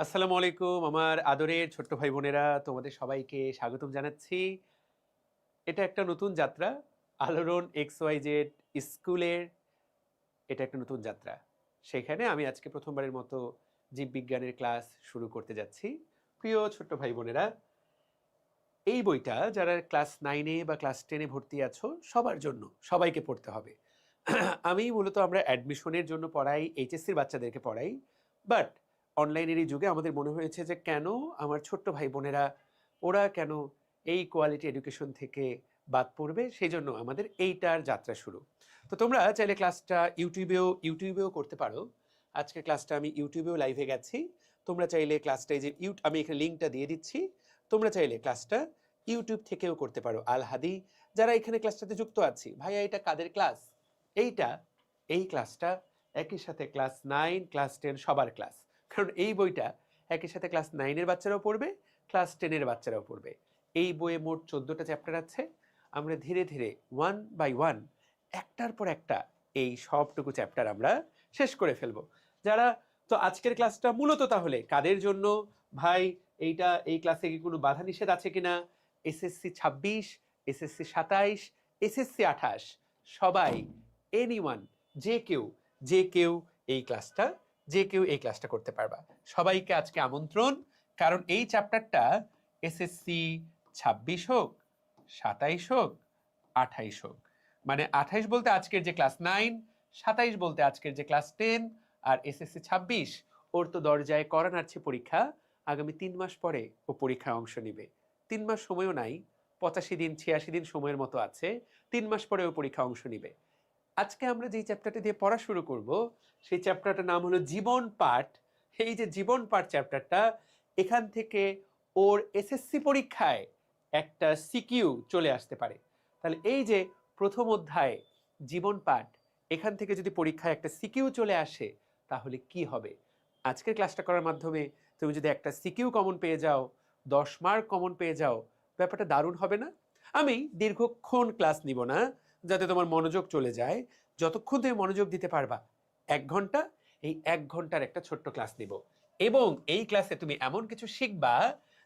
আসসালামু আলাইকুম আমার আদরের ছোট্ট ভাই বোনেরা, তোমাদের সবাইকে স্বাগতম জানাচ্ছি। এটা একটা নতুন যাত্রা, আলোড়ন XYZ স্কুলের। এটা একটা নতুন যাত্রা। সেখানে আমি আজকে প্রথমবারের মতো জীববিজ্ঞানের ক্লাস শুরু করতে যাচ্ছি। প্রিয় ছোট্ট ভাই বোনেরা, এই বইটা যারা ক্লাস 9-এ বা ক্লাস 10-এ ভর্তি আছো সবার জন্য, সবাইকে পড়তে হবে। আমি মূলত আমরা অ্যাডমিশনের জন্য পড়াই, এইচএসসির বাচ্চাদেরকে পড়াই। বাট অনলাইনের এই যুগে আমাদের মনে হয়েছে যে কেন আমার ছোট্ট ভাই বোনেরা ওরা কেন এই কোয়ালিটি এডুকেশন থেকে বাদ পড়বে, সেই জন্য আমাদের এইটার যাত্রা শুরু। তো তোমরা চাইলে ক্লাসটা ইউটিউবেও করতে পারো। আজকের ক্লাসটা আমি ইউটিউবেও লাইভে গেছি। তোমরা চাইলে ক্লাসটা এই যে আমি এখানে লিঙ্কটা দিয়ে দিচ্ছি, তোমরা চাইলে ক্লাসটা ইউটিউব থেকেও করতে পারো। আল হাদি যারা এখানে ক্লাসটাতে যুক্ত আছি, ভাইয়া এটা কাদের ক্লাস? এইটা এই ক্লাসটা একই সাথে ক্লাস 9 ক্লাস 10 সবার ক্লাস। কারণ এই বইটা একই সাথে ক্লাস 9-এর বাচ্চারাও পড়বে, ক্লাস 10-এর বাচ্চারাও পড়বে। এই বইয়ে মোট 14টা চ্যাপ্টার আছে। আমরা ধীরে ধীরে ওয়ান বাই ওয়ান একটার পর একটা এই সবটুকু চ্যাপ্টার আমরা শেষ করে ফেলবো। যারা তো আজকের ক্লাসটা মূলত তাহলে কাদের জন্য ভাই? এই ক্লাসে কি কোনো বাধা নিষেধ আছে কিনা? এসএসসি 26, এসএসসি 27, এসএসসি 28 সবাই, এনিওয়ান, যে কেউ এই ক্লাসটা করতে পারবা। সবাইকে আজকে আমন্ত্রণ। কারণ এই চ্যাপ্টারটা এসএসসি 26 হোক, 27 হোক, 28 হোক, মানে 28 বলতে আজকের যে ক্লাস 9, 27 বলতে আজকের যে ক্লাস 10, আর এসএসসি 26 ওর তো দরজায় করা নাড়ছে পরীক্ষা। আগামী 3 মাস পরে ও পরীক্ষায় অংশ নিবে। 3 মাস সময়ও নাই, 85 দিন 86 দিন সময়ের মতো আছে। 3 মাস পরে ও পরীক্ষা অংশ নিবে। আজকে আমরা যেই চ্যাপ্টারটা দিয়ে পড়া শুরু করব, সেই চ্যাপ্টারটার নাম হলো জীবন পাঠ। এই যে জীবন পাঠ চ্যাপ্টারটা, এখান থেকে ওর এসএসসি পরীক্ষায় একটা সিকিউ চলে আসতে পারে। তাহলে এই যে প্রথম অধ্যায় জীবন পাঠ, এখান থেকে যদি পরীক্ষায় একটা সিকিউ চলে আসে তাহলে কি হবে? আজকের ক্লাসটা করার মাধ্যমে তুমি যদি একটা সিকিউ কমন পেয়ে যাও, 10 মার্ক কমন পেয়ে যাও, ব্যাপারটা দারুণ হবে না? আমি দীর্ঘক্ষণ ক্লাস নিব না, যাতে তোমার মনোযোগ চলে যায়। যতক্ষণ তুমি মনোযোগ দিতে পারবা, 1 ঘন্টা, এই 1 ঘন্টার একটা ছোট্ট ক্লাস নিব। এবং এই ক্লাসে তুমি এমন কিছু শিখবা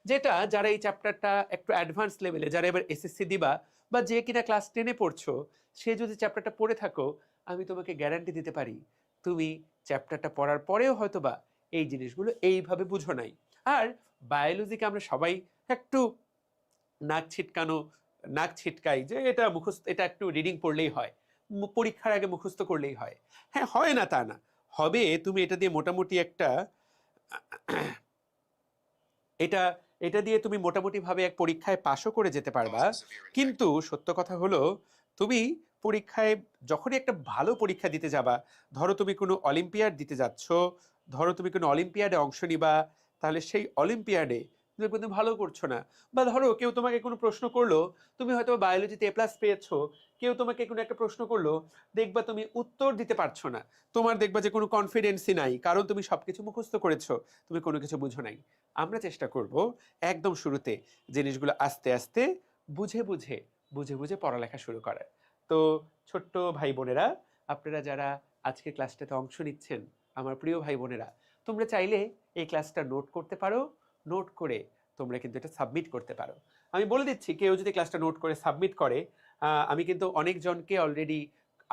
যেটা যারা এই চ্যাপ্টারটা একটু অ্যাডভান্স লেভেলে, যারা এবার এসএসসি দিবা বা যে কিনা ক্লাস 10-এ পড়ছো, সে যদি চ্যাপ্টারটা পড়ে থাকো, আমি তোমাকে গ্যারান্টি দিতে পারি তুমি চ্যাপ্টারটা পড়ার পরেও হয়তোবা এই জিনিসগুলো এইভাবে বুঝো নাই। আর বায়োলজিকে আমরা সবাই একটু নাক ছিটকানো, নাক ছিটকাই যে এটা মুখস্থ, এটা একটু রিডিং পড়লেই হয়, পরীক্ষার আগে মুখস্থ করলেই হয়। হ্যাঁ, হয় না তা না, হবে। তুমি এটা দিয়ে মোটামুটি একটা এটা এটা দিয়ে তুমি মোটামুটিভাবে এক পরীক্ষায় পাশও করে যেতে পারবা। কিন্তু সত্য কথা হলো, তুমি পরীক্ষায় যখনই একটা ভালো পরীক্ষা দিতে যাবা, ধরো তুমি কোনো অলিম্পিয়াড দিতে যাচ্ছ, ধরো তুমি কোনো অলিম্পিয়াডে অংশ নিবা, তাহলে সেই অলিম্পিয়াডে তুমি কিন্তু ভালো করছো না, বা ধরো কেউ তোমাকে কোনো প্রশ্ন করলো, তুমি হয়তো বায়োলজিতে A+ পেয়েছো, কেউ তোমাকে কোনো একটা প্রশ্ন করলো, দেখবা তুমি উত্তর দিতে পারছো না, তোমার দেখবা যে কোনো কনফিডেন্সই নাই, কারণ তুমি সবকিছু মুখস্থ করেছো, তুমি কোনো কিছু বুঝো নাই। আমরা চেষ্টা করব একদম শুরুতে জিনিসগুলো আস্তে আস্তে বুঝে বুঝে বুঝে বুঝে পড়ালেখা শুরু করার। তো ছোট্ট ভাই বোনেরা, আপনারা যারা আজকের ক্লাসটাতে অংশ নিচ্ছেন, আমার প্রিয় ভাই বোনেরা, তোমরা চাইলে এই ক্লাসটা নোট করতে পারো। নোট করে তোমরা কিন্তু এটা সাবমিট করতে পারো। আমি বলে দিচ্ছি, কেউ যদি ক্লাসটা নোট করে সাবমিট করে, আমি কিন্তু অনেকজনকে অলরেডি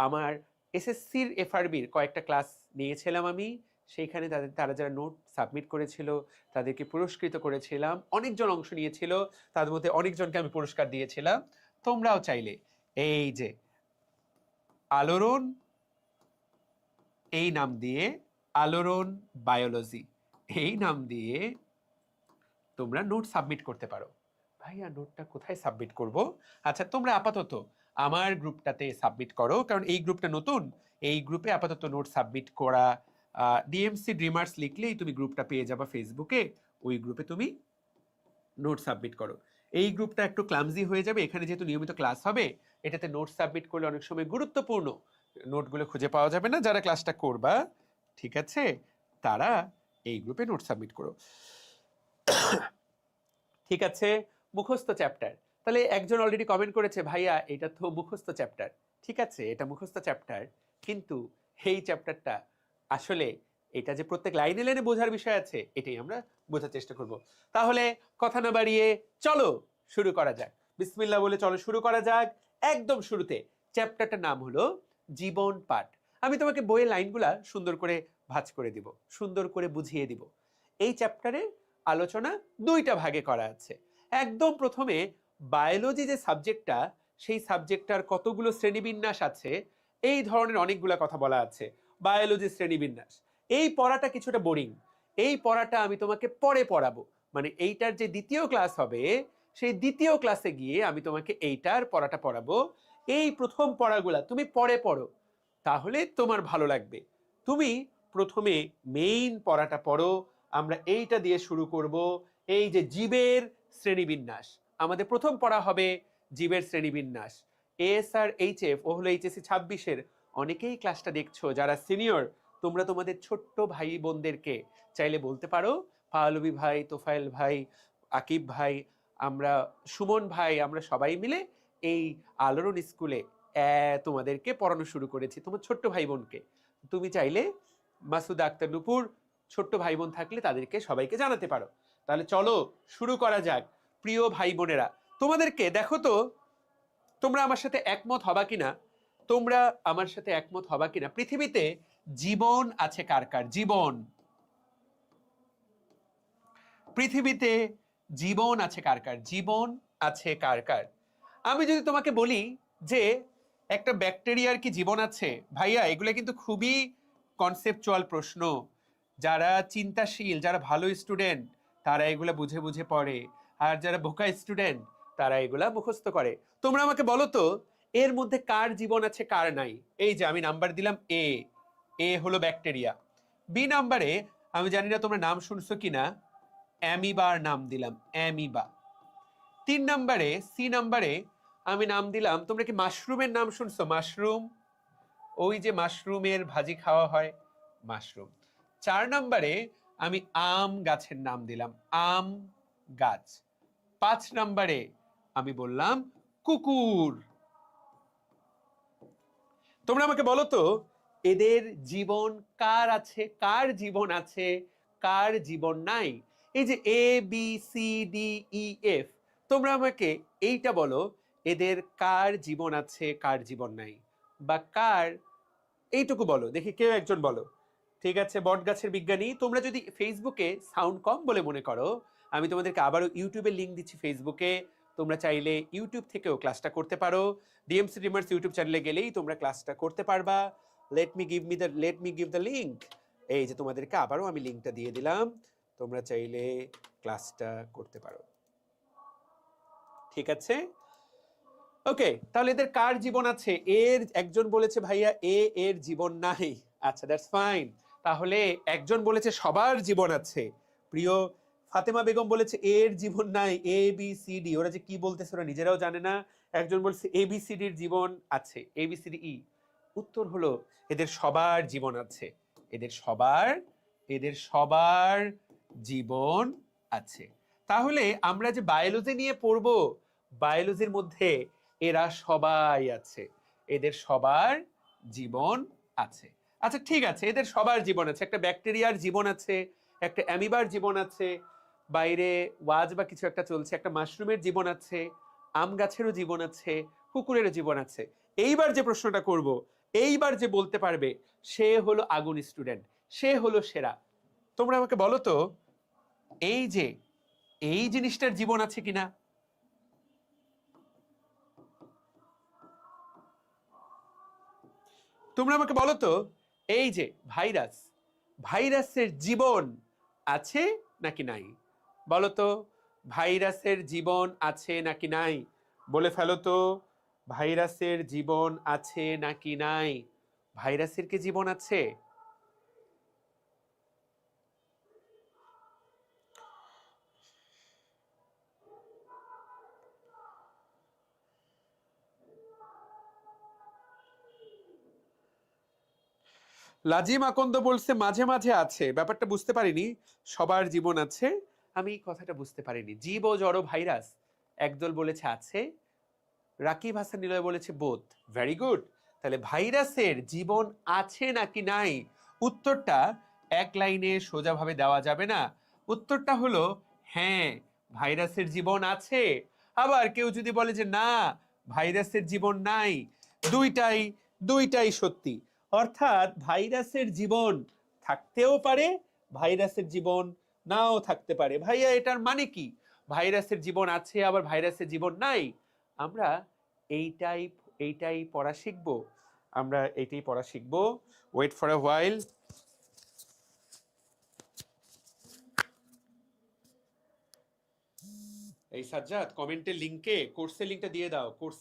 আমার এসএসসির এফআরবির কয়েকটা ক্লাস নিয়েছিলাম আমি, সেইখানে তারা যারা নোট সাবমিট করেছিল তাদেরকে পুরস্কৃত করেছিলাম। অনেকজন অংশ নিয়েছিল, তাদের মধ্যে অনেকজনকে আমি পুরস্কার দিয়েছিলাম। তোমরাও চাইলে এই যে আলোড়ন, এই নাম দিয়ে, আলোড়ন বায়োলজি, এই নাম দিয়ে তোমরা নোট সাবমিট করতে পারো। ভাইয়া নোটটা কোথায় সাবমিট করব? আচ্ছা, তোমরা আপাতত আমার গ্রুপটাতে সাবমিট করো, কারণ এই গ্রুপটা নতুন। এই গ্রুপে আপাতত নোট সাবমিট করা, ডিএমসি ড্রিমার্স লিখলেই তুমি গ্রুপটা পেয়ে যাবা ফেসবুকে। ওই গ্রুপে তুমি নোট সাবমিট করো। এই গ্রুপটা একটু ক্লামজি হয়ে যাবে, এখানে যেহেতু নিয়মিত ক্লাস হবে, এটাতে নোট সাবমিট করলে অনেক সময় গুরুত্বপূর্ণ নোটগুলো খুঁজে পাওয়া যাবে না। যারা ক্লাসটা করবা, ঠিক আছে, তারা এই গ্রুপে নোট সাবমিট করো। ঠিক আছে, মুখস্থ চ্যাপ্টার। তাহলে একজন অলরেডি কমেন্ট করেছে, ভাইয়া এটা তো মুখস্থ চ্যাপ্টার। ঠিক আছে, এটা মুখস্থ চ্যাপ্টার, কিন্তু এই চ্যাপ্টারটা আসলে এটা যে প্রত্যেক লাইনে লাইনে বোঝার বিষয় আছে, এটাই আমরা বোঝার চেষ্টা করব। তাহলে কথা না বাড়িয়ে চলো শুরু করা যাক। বিসমিল্লাহ বলে চলো শুরু করা যাক। একদম শুরুতে চ্যাপ্টারটার নাম হলো জীবন পাঠ। আমি তোমাকে বইয়ের লাইনগুলা সুন্দর করে ভাঁজ করে দিব, সুন্দর করে বুঝিয়ে দিব। এই চ্যাপ্টারে আলোচনা দুইটা ভাগে করা আছে। একদম প্রথমে বায়োলজি যে সাবজেক্টটা, সেই সাবজেক্টটার কতগুলো শ্রেণীবিন্যাস আছে, এই ধরনের অনেকগুলা কথা বলা আছে। বায়োলজি শ্রেণীবিন্যাস, এই পড়াটা কিছুটা বোরিং। এই পড়াটা আমি তোমাকে পরে পড়াবো, মানে এইটার যে দ্বিতীয় ক্লাস হবে, সেই দ্বিতীয় ক্লাসে গিয়ে আমি তোমাকে এইটার পড়াটা পড়াবো। এই প্রথম পড়াগুলা তুমি পরে পড়ো, তাহলে তোমার ভালো লাগবে। তুমি প্রথমে মেইন পড়াটা পড়ো। আমরা এইটা দিয়ে শুরু করব। এই যে জীবের শ্রেণীবিন্যাস, আমাদের প্রথম পড়া হবে জীবের শ্রেণীবিন্যাস। এএসআর এইচএফ ও হলো এইচএসসি 26-এর অনেকেই ক্লাসটা দেখছো, যারা সিনিয়র তোমরা তোমাদের ছোট্ট ভাই বোনদেরকে চাইলে বলতে পারো, পাওলবী ভাই, তোফায়েল ভাই, আকিব ভাই, আমরা সুমন ভাই, আমরা সবাই মিলে এই আলোড়ন স্কুলে তোমাদেরকে পড়ানো শুরু করেছি, তোমার ছোট্ট ভাই বোনকে। তুমি চাইলে মাসুদ আক্তার নুপুর ছোট্ট ভাই বোন থাকলে তাদেরকে সবাইকে জানাতে পারো। তাহলে চলো শুরু করা যাক। প্রিয় ভাই বোনেরা, তোমাদেরকে দেখো তো, তোমরা আমার সাথে একমত হবা কিনা, তোমরা আমার সাথে একমত হবা কিনা, পৃথিবীতে জীবন আছে কার কার? জীবন, পৃথিবীতে জীবন আছে কার কার? জীবন আছে কার কার? আমি যদি তোমাকে বলি যে একটা ব্যাকটেরিয়ার কি জীবন আছে, ভাইয়া এগুলো কিন্তু খুবই কনসেপচুয়াল প্রশ্ন। যারা চিন্তাশীল, যারা ভালো স্টুডেন্ট, তারা এগুলা বুঝে বুঝে পড়ে, আর যারা বোকা স্টুডেন্ট তারা এগুলা মুখস্থ করে। তোমরা আমাকে বলো তো, এর মধ্যে কার জীবন আছে কার নাই? এই যে আমি নাম্বার দিলাম এ, এ হলো ব্যাকটেরিয়া। বি নাম্বারে আমি জানি না তোমরা নাম শুনছো কিনা, অ্যামিবার নাম দিলাম, অ্যামিবা। 3 নাম্বারে সি নাম্বারে আমি নাম দিলাম, তোমরা কি মাশরুমের নাম শুনছো? মাশরুম, ওই যে মাশরুমের ভাজি খাওয়া হয়, মাশরুম। 4 নাম্বারে আমি আম গাছের নাম দিলাম, আম গাছ। 5 নাম্বারে আমি বললাম কুকুর। তোমরা আমাকে বলো তো, এদের জীবন কার আছে, কার জীবন আছে, কার জীবন নাই? এই যে A B C D E F, তোমরা আমাকে এইটা বলো, এদের কার জীবন আছে কার জীবন নাই, বা কার, এইটুকু বলো দেখি, কেউ একজন বলো। ঠিক আছে, বট গাছের বিজ্ঞানী। তোমরা যদি ফেসবুকে সাউন্ড কম বলে মনে করো, আমি তোমাদেরকে আবারও ইউটিউবের লিঙ্ক দিচ্ছি ফেসবুকে, তোমরা চাইলে ইউটিউব থেকেও ক্লাসটা করতে পারো। ডিএমসি ড্রিমার্স ইউটিউব চ্যানেলে গেলেই তোমরা ক্লাসটা করতে পারবা। Let me give the link. এই যে তোমাদেরকে আবারও আমি লিঙ্কটা দিয়ে দিলাম, তোমরা চাইলে ক্লাসটা করতে পারো। ঠিক আছে, ওকে। তাহলে এদের কার জীবন আছে? এর একজন বলেছে ভাইয়া এর জীবন নাই। আচ্ছা, দ্যাটস ফাইন। তাহলে একজন বলেছে সবার জীবন আছে। প্রিয় ফাতেমা বেগম বলেছে এর জীবন নাই, এ বি সি ডি, ওরা যে কি বলতেছে ওরা নিজেরাও জানে না। একজন বলছে এ বি সি ডির জীবন আছে, এ বি সি ডি ই। উত্তর হলো এদের সবার জীবন আছে, এদের সবার জীবন আছে। তাহলে আমরা যে বায়োলজি নিয়ে পড়বো, বায়োলজির মধ্যে এরা সবাই আছে, এদের সবার জীবন আছে। আচ্ছা ঠিক আছে, এদের সবার জীবন আছে। একটা ব্যাকটেরিয়ার জীবন আছে, একটা অ্যামিবার জীবন আছে, বাইরে ওয়াজ বা কিছু একটা চলছে, একটা মাশরুমের জীবন আছে, আম গাছেরও জীবন আছে, কুকুরেরও জীবন আছে। এইবার যে প্রশ্নটা করব, এইবার যে বলতে পারবে, সে হলো আগুন স্টুডেন্ট, সে হলো সেরা। তোমরা আমাকে বলো তো, এই যে এই জিনিসটার জীবন আছে কিনা? তোমরা আমাকে বলো তো, এই যে ভাইরাস, ভাইরাসের জীবন আছে নাকি নাই? বলো তো, ভাইরাসের জীবন আছে নাকি নাই? বলে ফেলো তো, ভাইরাসের জীবন আছে নাকি নাই? ভাইরাসের কি জীবন আছে? লাজিম আকন্দ বলছে মাঝে মাঝে আছে, ব্যাপারটা বুঝতে পারিনি। সবার জীবন আছে, আমি এই কথাটা বুঝতে পারিনি। জীব ও জড় ভাইরাস, একদল বলেছে আছে, রাকিব হাসান নিলয় বলেছে বোধ। Very good. তাহলে ভাইরাসের জীবন আছে নাকি নাই, উত্তরটা এক লাইনে সোজাভাবে দেওয়া যাবে না। উত্তরটা হলো হ্যাঁ, ভাইরাসের জীবন আছে। আবার কেউ যদি বলে যে না, ভাইরাসের জীবন নাই, দুইটাই দুইটাই সত্যি। অর্থাৎ ভাইরাসের জীবন থাকতেও পারে, ভাইরাসের জীবন নাও থাকতে পারে। ভাইয়া এটার মানে কি? ভাইরাসের জীবন আছে আবার ভাইরাসের জীবন নাই। আমরা এইটাই এইটাই পড়া শিখবো। আমরা এইটাই পড়া শিখবো। Wait for a while. এই সাজ্জাদ, কমেন্টের লিংকে কোর্সের লিংকটা দিয়ে দাও। কোর্স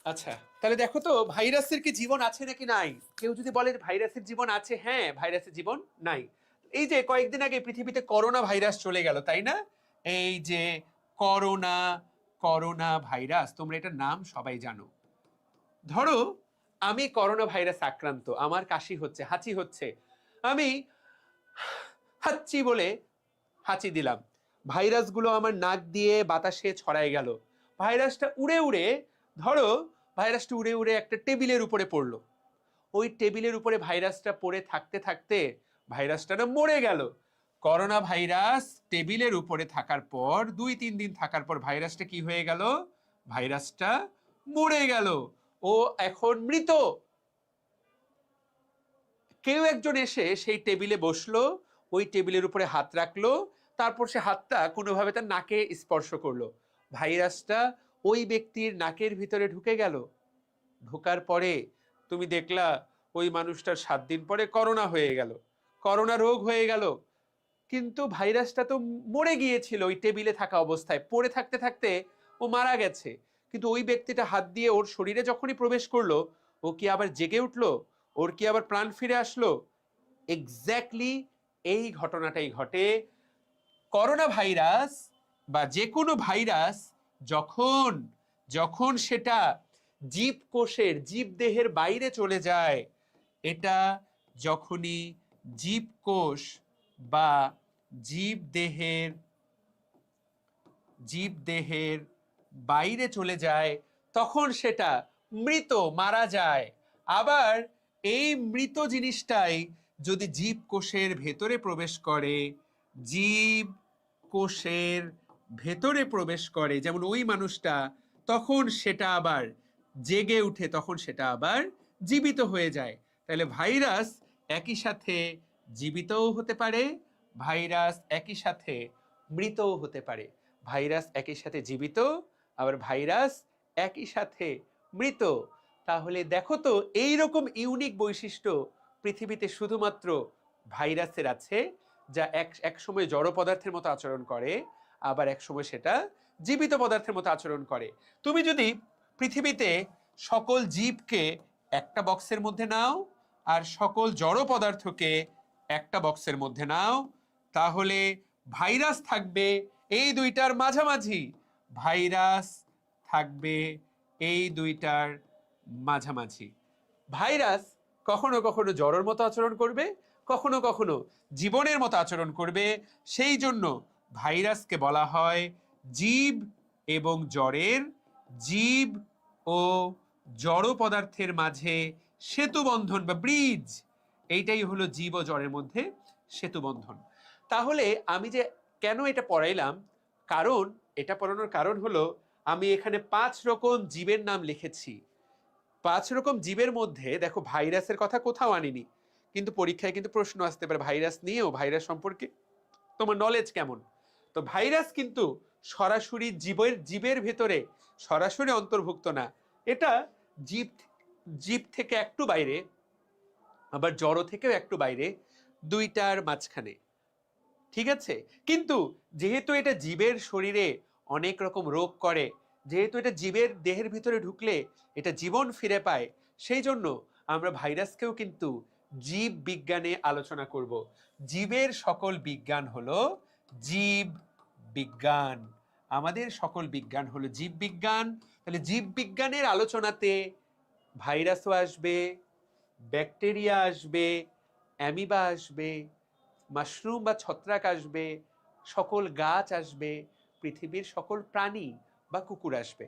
আচ্ছা, তাহলে দেখো তো ভাইরাসের কি জীবন আছে নাকি নাই? কেউ যদি বলে ভাইরাসের জীবন আছে, হ্যাঁ ভাইরাসের জীবন নাই। এই যে কয়েকদিন আগে পৃথিবীতে করোনা ভাইরাস চলে গেল, তাই না? এই যে করোনা করোনা ভাইরাস, তোমরা এটার নাম সবাই জানো। ধরো আমি করোনা ভাইরাস আক্রান্ত, আমার কাশি হচ্ছে, হাঁচি হচ্ছে, আমি হাঁচি বলে হাঁচি দিলাম, ভাইরাসগুলো আমার নাক দিয়ে বাতাসে ছড়াই গেল। ভাইরাসটা উড়ে উড়ে, ধরো ভাইরাসটা উড়ে উড়ে একটা টেবিলের উপরে পড়লো। ওই টেবিলের উপরে ভাইরাসটা পড়ে থাকতে থাকতে ভাইরাসটা না মরে গেল। করোনা ভাইরাস টেবিলের উপরে থাকার পর 2-3 দিন থাকার পর ভাইরাসটা কি হয়ে গেল? ভাইরাসটা মরে গেল। ও এখন মৃত। কেউ একজন এসে সেই টেবিলে বসলো, ওই টেবিলের উপরে হাত রাখলো, তারপর সে হাতটা কোনোভাবে তার নাকে স্পর্শ করলো। ভাইরাসটা ওই ব্যক্তির নাকের ভিতরে ঢুকে গেল। ঢোকার পরে তুমি দেখলা ওই মানুষটার 7 দিন পরে করোনা হয়ে গেল, করোনা রোগ হয়ে গেল। কিন্তু ভাইরাসটা তো মরে গিয়েছিল ওই টেবিলে থাকা অবস্থায়, পড়ে থাকতে থাকতে ও মারা গেছে। কিন্তু ওই ব্যক্তিটা হাত দিয়ে ওর শরীরে যখনই প্রবেশ করলো, ও কি আবার জেগে উঠলো? ওর কি আবার প্রাণ ফিরে আসলো? এক্স্যাক্টলি এই ঘটনাটাই ঘটে। করোনা ভাইরাস বা যে কোনো ভাইরাস যখন যখন সেটা জীবকোষের জীবদেহের বাইরে চলে যায়, এটা যখনই জীবকোষ বা জীবদেহের জীবদেহের বাইরে চলে যায়, তখন সেটা মৃত, মারা যায়। আবার এই মৃত জিনিসটাই যদি জীবকোষের ভেতরে প্রবেশ করে, জীব কোষের ভেতরে প্রবেশ করে, যেমন ওই মানুষটা, তখন সেটা আবার জেগে উঠে, তখন সেটা আবার জীবিত হয়ে যায়। তাহলে ভাইরাস একই সাথে জীবিতও হতে পারে, ভাইরাস একই সাথে মৃতও হতে পারে। ভাইরাস একই সাথে জীবিত, আবার ভাইরাস একই সাথে মৃত। তাহলে দেখো তো এইরকম ইউনিক বৈশিষ্ট্য পৃথিবীতে শুধুমাত্র ভাইরাসের আছে, যা এক সময় জড় পদার্থের মতো আচরণ করে, আবার এক সময় সেটা জীবিত পদার্থের মতো আচরণ করে। তুমি যদি পৃথিবীতে সকল জীবকে একটা বক্সের মধ্যে নাও আর সকল জড় পদার্থকে একটা বক্সের মধ্যে নাও, তাহলে ভাইরাস থাকবে এই দুইটার মাঝামাঝি। ভাইরাস থাকবে এই দুইটার মাঝামাঝি। ভাইরাস কখনো কখনো জড়ের মতো আচরণ করবে, কখনো কখনো জীবনের মতো আচরণ করবে। সেই জন্য ভাইরাসকে বলা হয় জীব এবং জড়ের, জীব ও জড় পদার্থের মাঝে সেতু বন্ধন বা ব্রিজ। এইটাই হলো জীব ও জড়ের মধ্যে সেতু বন্ধন। তাহলে আমি যে কেন এটা পড়াইলাম, কারণ এটা পড়ানোর কারণ হলো আমি এখানে 5 রকম জীবের নাম লিখেছি। 5 রকম জীবের মধ্যে দেখো ভাইরাসের কথা কোথাও আনিনি, কিন্তু পরীক্ষায় কিন্তু প্রশ্ন আসতে পারে ভাইরাস নিয়েও, ভাইরাস সম্পর্কে তোমার নলেজ কেমন। তো ভাইরাস কিন্তু সরাসরি জীবের ভেতরে সরাসরি অন্তর্ভুক্ত না, এটা জীব জীব থেকে একটু বাইরে, আবার জড় থেকেও একটু বাইরে, দুইটার মাঝখানে। ঠিক আছে? কিন্তু যেহেতু এটা জীবের শরীরে অনেক রকম রোগ করে, যেহেতু এটা জীবের দেহের ভিতরে ঢুকলে এটা জীবন ফিরে পায়, সেই জন্য আমরা ভাইরাসকেও কিন্তু জীব বিজ্ঞানে আলোচনা করব। জীবের সকল বিজ্ঞান হলো জীব বিজ্ঞান। আমাদের সকল বিজ্ঞান হলো জীব বিজ্ঞান। তাহলে জীব বিজ্ঞানের আলোচনাতে ভাইরাসও আসবে, ব্যাকটেরিয়া আসবে, অ্যামিবা আসবে, মাশরুম বা ছত্রাক আসবে, সকল গাছ আসবে, পৃথিবীর সকল প্রাণী বা কুকুর আসবে।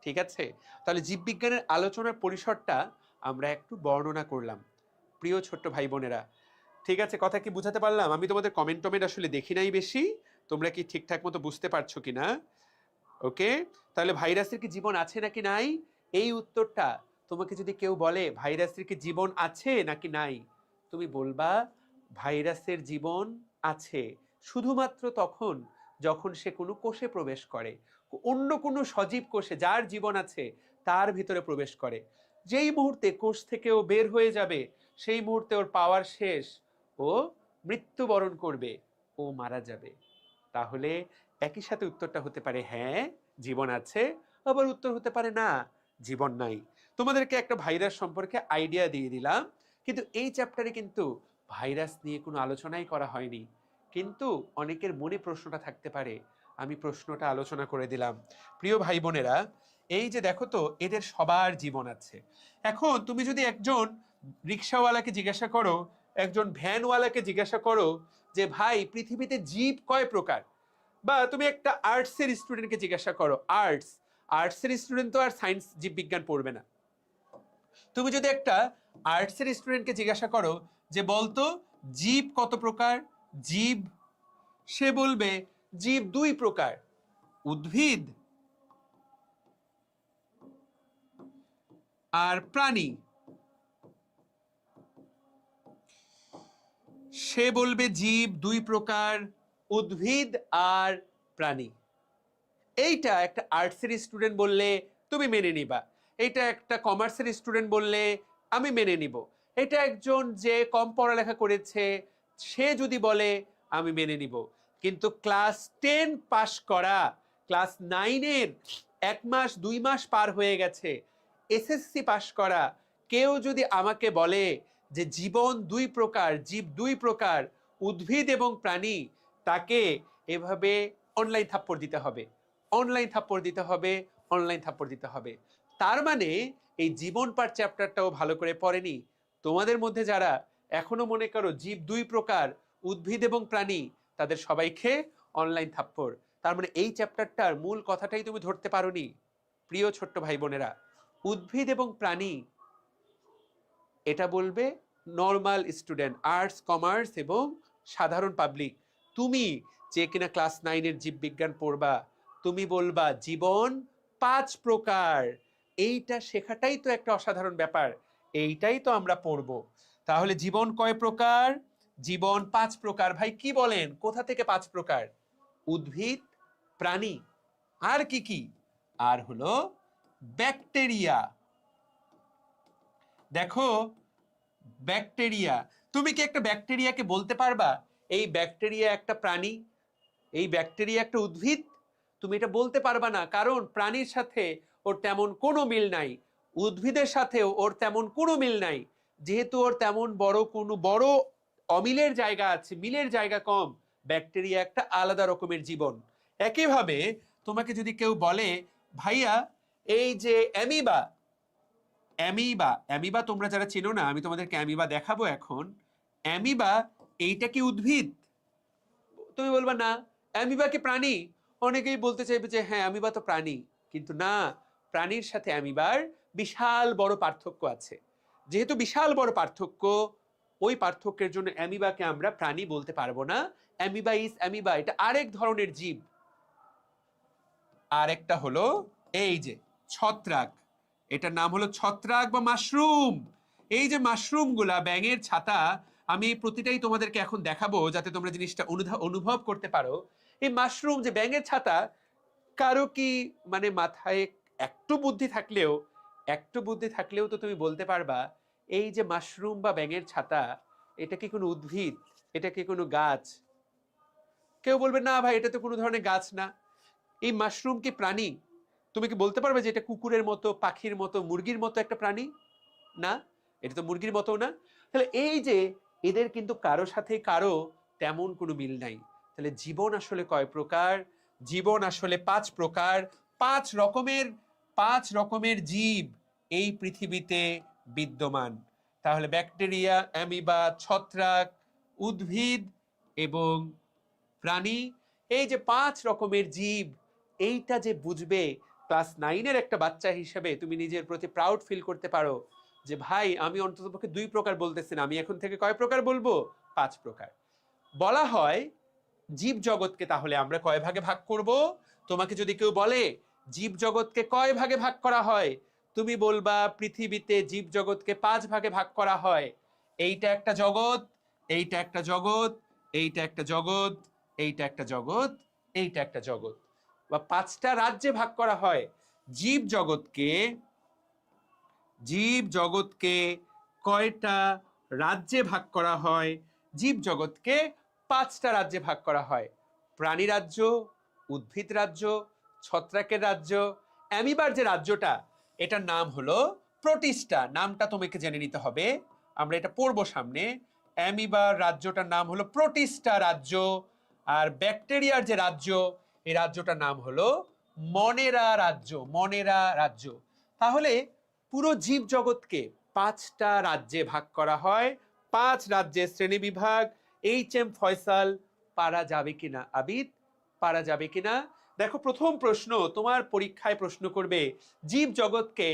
ঠিক আছে? তাহলে জীববিজ্ঞানের আলোচনার পরিসরটা আমরা একটু বর্ণনা করলাম। প্রিয় ছোট্ট ভাই বোনেরা, ঠিক আছে, কথা কি বুঝাতে পারলাম? আমি তোমাদের কমেন্ট টমেন্ট আসলে দেখি নাই বেশি, তোমরা কি ঠিকঠাক মতো বুঝতে পারছো কিনা? ওকে, তাহলে ভাইরাসের কি জীবন আছে নাকি নাই, এই উত্তরটা তোমাকে যদি কেউ বলে ভাইরাসের কি জীবন আছে নাকি নাই, তুমি বলবা ভাইরাসের জীবন আছে, শুধুমাত্র তখন যখন সে কোনো কোষে প্রবেশ করে, অন্য কোনো সজীব কোষে যার জীবন আছে তার ভিতরে প্রবেশ করে। যেই মুহূর্তে কোষ থেকে ও বের হয়ে যাবে সেই মুহূর্তে ওর পাওয়ার শেষ, ও মৃত্যুবরণ করবে, ও মারা যাবে। তাহলে একই সাথে উত্তরটা হতে পারে হ্যাঁ জীবন আছে, আবার উত্তর হতে পারে না জীবন নাই। তোমাদেরকে একটা ভাইরাস সম্পর্কে আইডিয়া দিয়ে দিলাম, কিন্তু এই চ্যাপ্টারে কিন্তু ভাইরাস নিয়ে কোনো আলোচনাই করা হয়নি। কিন্তু অনেকের মনে প্রশ্নটা থাকতে পারে, আমি প্রশ্নটা আলোচনা করে দিলাম। প্রিয় ভাই বোনেরা, এই যে দেখো তো এদের সবার জীবন আছে। এখন তুমি যদি একজন রিক্সাওয়ালাকে জিজ্ঞাসা করো, একজন ভ্যানওয়ালাকে জিজ্ঞাসা করো যে ভাই পৃথিবীতে জীব কয় প্রকার, বা তুমি একটা আর্টসের স্টুডেন্টকে জিজ্ঞাসা করো, আর্টসের স্টুডেন্ট তো আর সায়েন্স জীববিজ্ঞান পড়বে না। তুমি যদি একটা আর্টসের স্টুডেন্টকে জিজ্ঞাসা করো যে বলতো জীব কত প্রকার, জীব, সে বলবে জীব দুই প্রকার, উদ্ভিদ আর প্রাণী। সে বলবে জীব দুই প্রকার, উদ্ভিদ আর প্রাণী। এইটা একটা আর্টসের স্টুডেন্ট বললে তুমি মেনে নিবা, এইটা একটা কমার্সের স্টুডেন্ট বললে আমি মেনে নিব, এটা একজন যে কম পড়ালেখা করেছে সে যদি বলে আমি মেনে নিব। কিন্তু ক্লাস 10 পাস করা, ক্লাস 9-এর 1 মাস 2 মাস পার হয়ে গেছে, এসএসসি পাস করা কেউ যদি আমাকে বলে যে জীবন দুই প্রকার, জীব দুই প্রকার, উদ্ভিদ এবং প্রাণী, তাকে এভাবে অনলাইন থাপ্পড় দিতে হবে, অনলাইন থাপ্পড় দিতে হবে, অনলাইন থাপ্পড় দিতে হবে। তার মানে এই জীবন পাঠ চ্যাপ্টারটাও ভালো করে পড়েনি। তোমাদের মধ্যে যারা এখনো মনে করো জীব দুই প্রকার, উদ্ভিদ এবং প্রাণী, তাদের সবাইকে অনলাইন থাপ্পড়। তার মানে এই চ্যাপ্টারটার মূল কথাটাই তুমি ধরতে পারোনি। প্রিয় ছোট্ট ভাই বোনেরা, উদ্ভিদ এবং প্রাণী এটা বলবে নর্মাল স্টুডেন্ট, আর্টস কমার্স এবং সাধারণ পাবলিক। তুমি যে কিনা ক্লাস 9-এর জীববিজ্ঞান পড়বা, তুমি বলবা জীবন 5 প্রকার। এইটা শেখাটাই তো একটা অসাধারণ ব্যাপার, এইটাই তো আমরা পড়ব। তাহলে জীবন কয় প্রকার? জীবন 5 প্রকার। ভাই কি বলেন, কোথা থেকে 5 প্রকার? উদ্ভিদ, প্রাণী, আর কি কি? আর হলো ব্যাকটেরিয়া। দেখো ব্যাকটেরিয়া, তুমি কি একটা ব্যাকটেরিয়াকে বলতে পারবা এই ব্যাকটেরিয়া একটা প্রাণী, এই ব্যাকটেরিয়া একটা উদ্ভিদ? তুমি এটা বলতে পারবা না, কারণ প্রাণীর সাথে ওর তেমন কোনো মিল নাই, উদ্ভিদের সাথেও ওর তেমন কোনো মিল নাই। যেহেতু ওর তেমন কোনো বড় অমিলের জায়গা আছে, মিলের জায়গা কম, ব্যাকটেরিয়া একটা আলাদা রকমের জীবন। একইভাবে তোমাকে যদি কেউ বলে ভাইয়া এই যে অ্যামিবা, অ্যামিবা, অ্যামিবা তোমরা যারা চেনো না আমি তোমাদেরকে অ্যামিবা দেখাবো এখন। অ্যামিবা এইটা কি উদ্ভিদ? তুমি বলবা না। অ্যামিবা কি প্রাণী? অনেকেই বলতে চাইবে যে হ্যাঁ অ্যামিবা তো প্রাণী, কিন্তু না, প্রাণীর সাথে অ্যামিবার বিশাল বড় পার্থক্য আছে। যেহেতু বিশাল বড় পার্থক্য, ওই পার্থক্যের জন্য অ্যামিবাকে আমরা প্রাণী বলতে পারবো না। অ্যামিবা ইজ অ্যামিবা, এটা আরেক ধরনের জীব। আর একটা হলো এই যে ছত্রাক, এটার নাম হলো ছত্রাক বা মাশরুম। এই যে মাশরুম গুলা, ব্যাঙের ছাতা, আমি প্রতিটাই তোমাদেরকে এখন দেখাবো যাতে তোমরা জিনিসটা অনুভব করতে পারো। এই মাশরুম যে ব্যাঙের ছাতা, কারো কি মানে মাথায় একটু বুদ্ধি থাকলেও, একটু বুদ্ধি থাকলেও তো তুমি বলতে পারবা এই যে মাশরুম বা ব্যাঙের ছাতা, এটা কি কোনো উদ্ভিদ, এটা কি কোনো গাছ? কেউ বলবে না ভাই এটা তো কোনো ধরনের গাছ না। এই মাশরুম কি প্রাণী? তুমি কি বলতে পারবে যে এটা কুকুরের মতো, পাখির মতো, মুরগির মতো একটা প্রাণী? না, এটা তো মুরগির মতো না। তাহলে এই যে এদের কিন্তু কারো সাথে কারো তেমন কোনো মিল নাই। তাহলে জীবন আসলে কয় প্রকার? জীবন আসলে 5 প্রকার। 5 রকমের, 5 রকমের জীব এই পৃথিবীতে বিদ্যমান। তাহলে ব্যাকটেরিয়া, অ্যামিবা, ছত্রাক, উদ্ভিদ এবং প্রাণী, এই যে 5 রকমের জীব, এইটা যে বুঝবে, ক্লাস 9-এর একটা বাচ্চা হিসেবে তুমি নিজের প্রতি প্রাউড ফিল করতে পারো যে ভাই আমি অন্ততপক্ষে 2 প্রকার বলতেছি না, আমি এখন থেকে কয় প্রকার বলবো? 5 প্রকার। বলা হয় জীব জগৎকে তাহলে আমরা কয় ভাগে ভাগ করব? তোমাকে যদি কেউ বলে জীব জগৎকে কয় ভাগে ভাগ করা হয়, তুমি বলবা পৃথিবীতে জীব জগৎকে 5 ভাগে ভাগ করা হয়। এইটা একটা জগৎ, এইটা একটা জগৎ, এইটা একটা জগৎ, এইটা একটা জগৎ, এইটা একটা জগৎ, বা 5টা রাজ্যে ভাগ করা হয়। জীব জগৎকে জীব জগৎকে কয়টা রাজ্যে ভাগ করা হয়? জীব জগৎকে 5টা রাজ্যে ভাগ করা হয়। প্রাণী রাজ্য, উদ্ভিদ রাজ্য, ছত্রাকের রাজ্য, অ্যামিবার যে রাজ্যটা, এটার নাম হলো প্রোটিস্টা। নামটা তোমাকে জেনে নিতে হবে, আমরা এটা পড়বো সামনে। অ্যামিবার রাজ্যটার নাম হলো প্রোটিস্টা রাজ্য। আর ব্যাকটেরিয়ার যে রাজ্য, এই রাজ্যটার নাম হলো মনেরা রাজ্য। মনেরা রাজ্য। তাহলে পুরো জীব জগৎকে 5টা রাজ্যে ভাগ করা হয়। 5 রাজ্যের শ্রেণী বিভাগ। এইচ.এম. ফয়সাল, পারা যাবে কিনা? আবিদ, পারা যাবে কিনা? দেখো, প্রথম প্রশ্ন তোমার পরীক্ষায় প্রশ্ন করবে জীব জগৎকে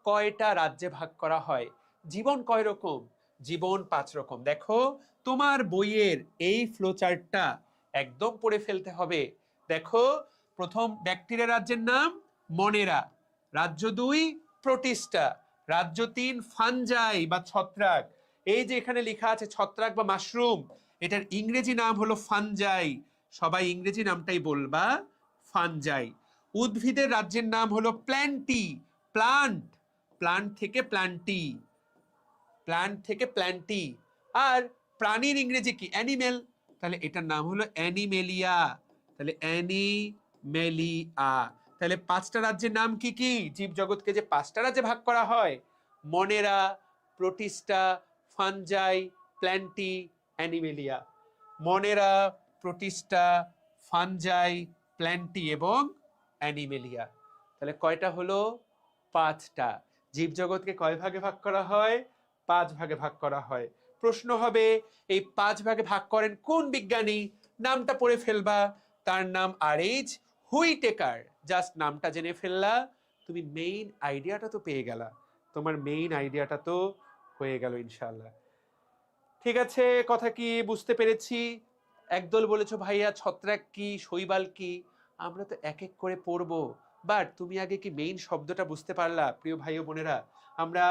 কয়টা রাজ্যে ভাগ করা হয়? জীবন কয় রকম? জীবন 5 রকম। দেখো, তোমার বইয়ের এই ফ্লোচার্টটা একদম পড়ে ফেলতে হবে। দেখো, প্রথম ব্যাকটেরিয়া রাজ্যের নাম মনেরা, রাজ্য 2 প্রোটিস্টা, রাজ্য 3 ফানজাই বা ছত্রাক। এই যে এখানে লেখা আছে ছত্রাক বা মাশরুম, এটার ইংরেজি নাম হলো ফানজাই। সবাই ইংরেজি নামটাই বলবা, ফানজাই। উদ্ভিদের রাজ্যের নাম হলো প্ল্যান্টি, প্লান্ট, প্লান্ট থেকে প্ল্যান্টি, প্ল্যান্ট থেকে প্ল্যান্টি। আর প্রাণীর ইংরেজি কি? অ্যানিমেল, তাহলে এটার নাম হলো অ্যানিমেলিয়া, তাহলে অ্যানিমেলিয়া। তাহলে 5টা রাজ্যের নাম কি কি? জীব জগৎকে যে 5টা রাজ্যে ভাগ করা হয়, মনেরা, Protista, fungi, plenty, Animalia. মনেরা, Protista, fungi, plenty এবং অ্যানিমেলিয়া। তাহলে কয়টা হলো? 5টা। জীবজগৎকে কয় ভাগে ভাগ করা হয়? 5 ভাগে ভাগ করা হয়। প্রশ্ন হবে এই 5 ভাগে ভাগ করেন কোন বিজ্ঞানী? নামটা পড়ে ফেলবা, তার নাম আর.এইচ. হুইটেকার। জাস্ট নামটা জেনে ফেললা, তুমি মেইন আইডিয়াটা তো পেয়ে গেলা, তোমার মেইন আইডিয়াটা তো হয়ে গেল ইনশাআল্লাহ। ঠিক আছে, কথা কি বুঝতে পেরেছি? একদল বলেছো ভাইয়া ছত্রাক কি, শৈবাল কি? আমরা তো এক এক করে পড়বো, বাট তুমি আগে কি মেইন শব্দটা বুঝতে পারলা? প্রিয় ভাই ও বোনেরা, আমরা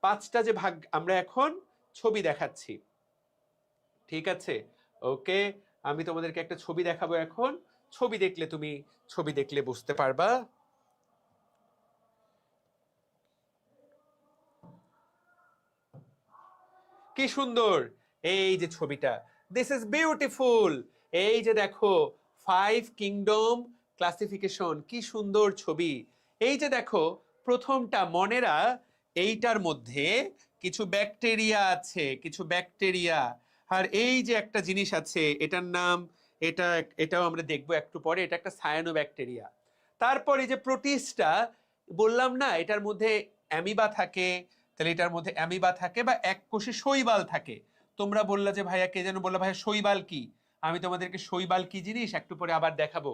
5টা যে ভাগ, আমরা এখন ছবি দেখাচ্ছি, ঠিক আছে? ওকে, আমি তোমাদেরকে একটা ছবি দেখাবো এখন। ছবি দেখলে তুমি, ছবি দেখলে বুঝতে পারবা। কি সুন্দর এই যে ছবিটা, দিস ইজ বিউটিফুল। এই যে দেখো 5 কিংডম ক্লাসিফিকেশন, কি সুন্দর ছবি। এই যে দেখো প্রথমটা মনেরা, এইটার মধ্যে কিছু ব্যাকটেরিয়া আছে, কিছু ব্যাকটেরিয়া। আর এই যে একটা জিনিস আছে, এটার নাম, এটাও আমরা দেখবো একটু পরে, এটা একটা সায়ানো ব্যাকটেরিয়া। তারপর এই যে প্রোটিস্টা, বললাম না এটার মধ্যে অ্যামিবা থাকে, তাহলে এটার মধ্যে অ্যামিবা থাকে বা এককোষী শৈবাল থাকে। তোমরা বললা যে ভাইয়া, কে যেন বললা ভাইয়া শৈবাল কি? আমি তোমাদেরকে শৈবাল কি জিনিস একটু পরে আবার দেখাবো।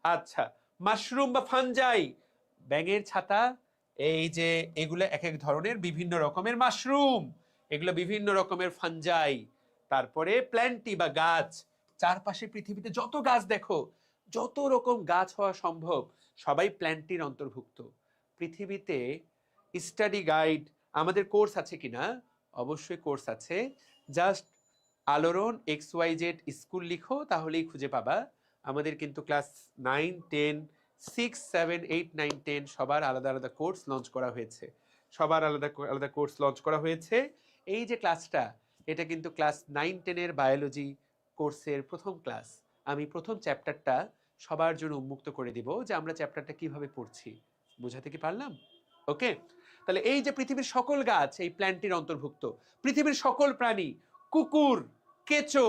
আচ্ছা, মাশরুম বা ফানজাই, ব্যাঙের ছাতা। এই যে এগুলো এক এক ধরনের বিভিন্ন রকমের মাশরুম, এগুলো বিভিন্ন রকমের ফানজাই। তারপরে প্ল্যান্টি বা গাছ, চারপাশে পৃথিবীতে যত গাছ দেখো, যত রকম গাছ হওয়া সম্ভব, সবাই প্ল্যান্টির অন্তর্ভুক্ত। পৃথিবীতে স্টাডি গাইড, আমাদের কোর্স আছে কিনা? অবশ্যই কোর্স আছে। জাস্ট আলোড়ন XYZ স্কুল লিখো, তাহলেই খুঁজে পাবা। আমাদের কিন্তু ক্লাস 9, 10, 6, 7, 8, 9, 10 সবার আলাদা আলাদা কোর্স লঞ্চ করা হয়েছে, সবার আলাদা আলাদা কোর্স লঞ্চ করা হয়েছে। এই যে ক্লাসটা, এটা কিন্তু ক্লাস 9, 10 এর বায়োলজি কোর্সের প্রথম ক্লাস। আমি প্রথম চ্যাপ্টারটা সবার জন্য উন্মুক্ত করে দিব যে আমরা চ্যাপ্টারটা কিভাবে পড়ছি। বুঝাতে কি পারলাম? ওকে, তাহলে এই যে পৃথিবীর সকল গাছ এই প্ল্যান্টটির অন্তর্ভুক্ত। পৃথিবীর সকল প্রাণী, কুকুর, কেঁচো,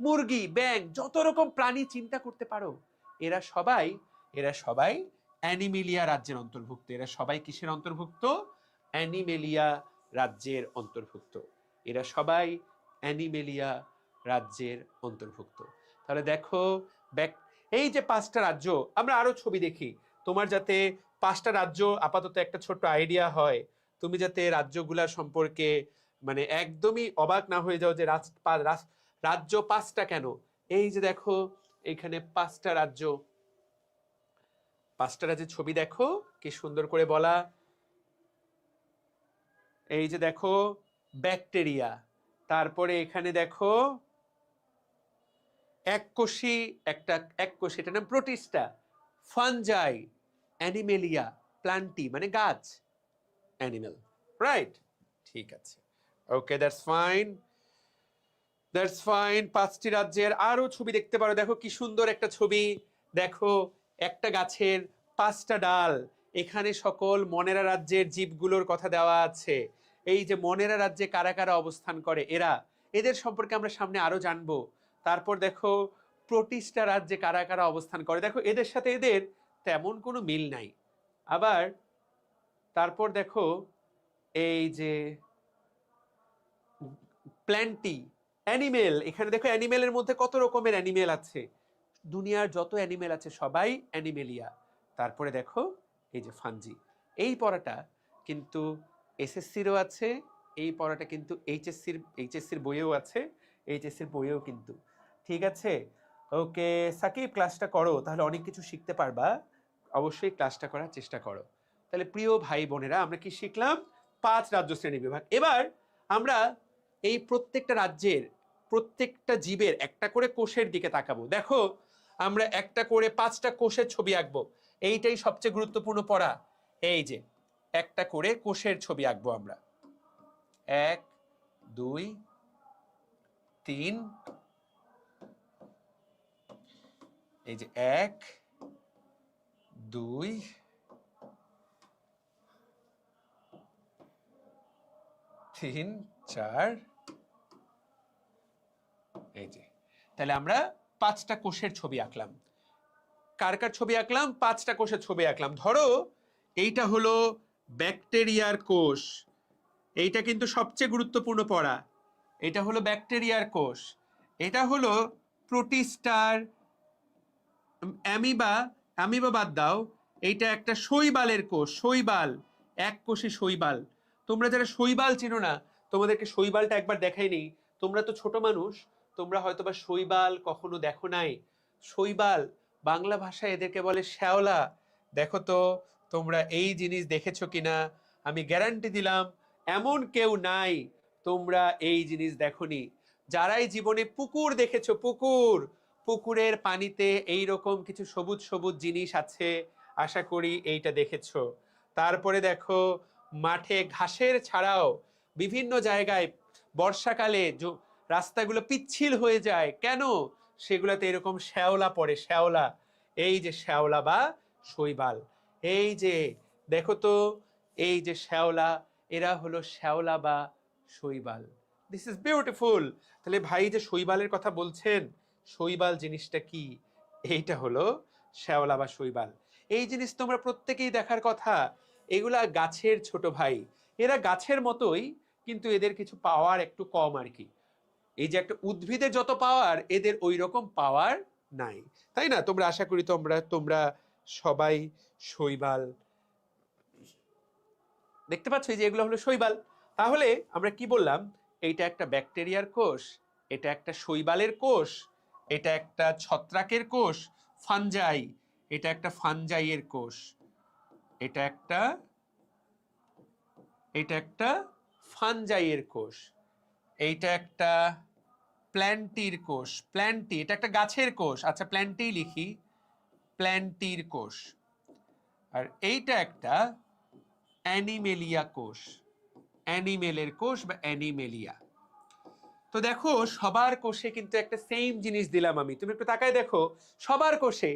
মুরগি, ব্যাঙ, যত রকম প্রাণী চিন্তা করতে পারো, এরা সবাই অ্যানিমেলিয়া রাজ্যের অন্তর্ভুক্ত। এরা সবাই কিসের অন্তর্ভুক্ত? অ্যানিমেলিয়া রাজ্যের অন্তর্ভুক্ত। এরা সবাই অ্যানিমেলিয়া রাজ্যের অন্তর্ভুক্ত। তাহলে দেখো, এই যে 5টা রাজ্য, আমরা আরো ছবি দেখি তোমার যাতে 5টা রাজ্য আপাতত একটা ছোট্ট আইডিয়া হয়, তুমি যাতে রাজ্যগুলা সম্পর্কে মানে একদমই অবাক না হয়ে যাও যে রাজ্য 5টা কেন। এই যে দেখো এখানে 5টা রাজ্য, 5টা রাজ্যের ছবি দেখো কি সুন্দর করে বলা। এই যে দেখো ব্যাকটেরিয়া, তারপরে এখানে দেখো এককোষী, এককোষী, এটার নাম প্রোটিস্টা, ফানজাই, অ্যানিমেলিয়া, প্লান্টি মানে গাছ, অ্যানিমেল, রাইট? ঠিক আছে, ওকে, দ্যাটস ফাইন, দ্যাটস ফাইন। 5টি রাজ্যের আরো ছবি দেখতে পারো, দেখো কি সুন্দর একটা ছবি, দেখো একটা গাছের 5টা ডাল, এখানে সকল মনেরা রাজ্যের জীবগুলোর কথা দেওয়া আছে। এই যে মনেরা রাজ্যে কারা কারা অবস্থান করে এদের সম্পর্কে আমরা সামনে আরো জানবো। তারপর দেখো প্রোটিস্টা রাজ্যে কারা কারা অবস্থান করে, দেখো এদের সাথে এদের তেমন কোনো মিল নাই। আবার তারপর দেখো এই যে প্ল্যান্টি, অ্যানিমেল, এখানে দেখো অ্যানিমেলের মধ্যে কত রকমের অ্যানিমেল আছে, দুনিয়ার যত অ্যানিমেল আছে সবাই অ্যানিমেলিয়া। তারপরে দেখো এই যে ফানজি। এই পড়াটা কিন্তু এসএসসিরও আছে, এই পড়াটা কিন্তু এইচএসসির বইয়েও আছে, এইচএসসির বইয়েও কিন্তু, ঠিক আছে? ওকে সাকিব, ক্লাসটা করো, তাহলে অনেক কিছু শিখতে পারবা, অবশ্যই ক্লাসটা করার চেষ্টা করো। তাহলে প্রিয় ভাই বোনেরা, আমরা কি শিখলাম? 5 রাজ্য শ্রেণী বিভাগ। এবার আমরা এই প্রত্যেকটা রাজ্যের প্রত্যেকটা জীবের একটা করে কোষের দিকে তাকাবো। দেখো আমরা একটা করে 5টা কোষের ছবি আঁকবো, এইটাই সবচেয়ে গুরুত্বপূর্ণ পড়া। এই যে একটা করে কোষের ছবি আঁকবো আমরা, 1 2 3, এই যে 1 2 3 4, এই যে, তাহলে আমরা 5টা কোষের ছবি আঁকলাম। কার কার ছবি আঁকলাম? 5টা কোষের ছবি আঁকলাম। ধরো এইটা হলো ব্যাকটেরিয়ার কোষ, এইটা কিন্তু সবচেয়ে গুরুত্বপূর্ণ পড়া, এটা হলো ব্যাকটেরিয়ার কোষ, এটা হলো প্রোটিস্টার, অ্যামিবা বাদ দাও, এইটা একটা শৈবালের কোষ, শৈবাল, এককোষী শৈবাল। তোমরা যারা শৈবাল চেনো না, তোমাদেরকে শৈবালটা একবার দেখাইনি, তোমরা তো ছোট মানুষ, তোমরা হয়তোবা শৈবাল কখনো দেখো নাই। শৈবাল বাংলা ভাষায় এদেরকে বলে শ্যাওলা। দেখো তো তোমরা এই জিনিস দেখেছো কিনা, আমি গ্যারান্টি দিলাম এমন কেউ নাই তোমরা এই জিনিস দেখোনি। যারাই জীবনে পুকুর দেখেছো, পুকুরের পানিতে এই রকম কিছু সবুজ সবুজ জিনিস আছে, আশা করি এইটা দেখেছো। তারপরে দেখো মাঠে ঘাসের ছাড়াও বিভিন্ন জায়গায় বর্ষাকালে রাস্তাগুলো পিচ্ছিল হয়ে যায়, কেন? সেগুলোতে এরকম শ্যাওলা পড়ে, শ্যাওলা, এই যে শ্যাওলা বা শৈবাল। এই যে দেখো তো এই যে শ্যাওলা, এরা হলো শ্যাওলা বা শৈবাল। This is beautiful. তাহলে ভাই যে শৈবালের কথা বলছেন, শৈবাল জিনিসটা কি? এইটা হলো শ্যাওলা বা শৈবাল। এই জিনিস তোমরা প্রত্যেকেই দেখার কথা, এগুলা গাছের ছোট ভাই, এরা গাছের মতোই, কিন্তু এদের কিছু পাওয়ার একটু কম আর কি। এই যে একটা উদ্ভিদের যত পাওয়ার, এদের ওই রকম পাওয়ার নাই, তাই না? তোমরা আশা করি তোমরা সবাই শৈবাল দেখতে পাচ্ছ, এই যে এগুলো হলো শৈবাল। তাহলে আমরা কি বললাম? এইটা একটা ব্যাকটেরিয়ার কোষ, এটা একটা শৈবালের কোষ, এটা একটা ছত্রাকের কোষ, ফানজাই, এটা একটা ফানজাইয়ের কোষ, এটা একটা ফানজাইয়ের কোষ, এইটা একটা প্ল্যান্টির কোষ, প্ল্যান্টি, এটা একটা গাছের কোষ, আচ্ছা প্ল্যান্টি লিখি, প্ল্যান্টির কোষ। আর এইটা একটা অ্যানিমেলিয়া কোষ, অ্যানিমেলের কোষ বা অ্যানিমেলিয়া। তো দেখো সবার কোষে কিন্তু একটা সেম জিনিস দিলাম আমি, তুমি একটু তাকায় দেখো, সবার কোষে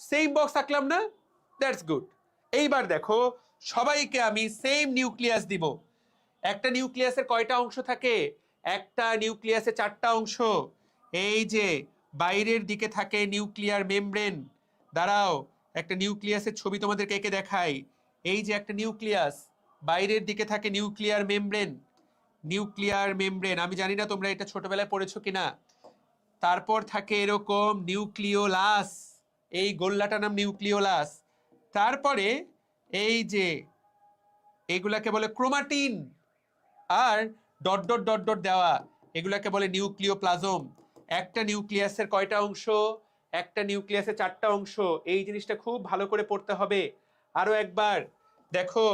সেম বক্স আঁকলাম না? That's good. এইবার দেখো সবাইকে আমি সেম নিউক্লিয়াস দিব। একটা নিউক্লিয়াসের কয়টা অংশ থাকে? একটা নিউক্লিয়াসে 4টা অংশ। এই যে বাইরের দিকে থাকে নিউক্লিয়ার মেমব্রেন, দাঁড়াও একটা নিউক্লিয়াসের ছবি তোমাদেরকে এঁকে দেখাই। এই যে একটা নিউক্লিয়াস, বাইরের দিকে থাকে নিউক্লিয়ার মেমব্রেন, নিউক্লিয়ার মেমব্রেন, আমি জানি না তোমরা এটা ছোটবেলায় পড়েছো কিনা। তারপর থাকে এরকম নিউক্লিওলাস, এই গোল্লাটার নাম নিউক্লিওলাস। তারপরে এই যে এগুলাকে বলে ক্রোমাটিন, আর ডট ডট ডট ডট দেওয়া এগুলাকে বলে নিউক্লিওপ্লাজম। একটা নিউক্লিয়াসের কয়টা অংশ? একটা নিউক্লিয়াসের 4টা অংশ। এই জিনিসটা খুব ভালো করে পড়তে হবে। আরো একবার দেখো,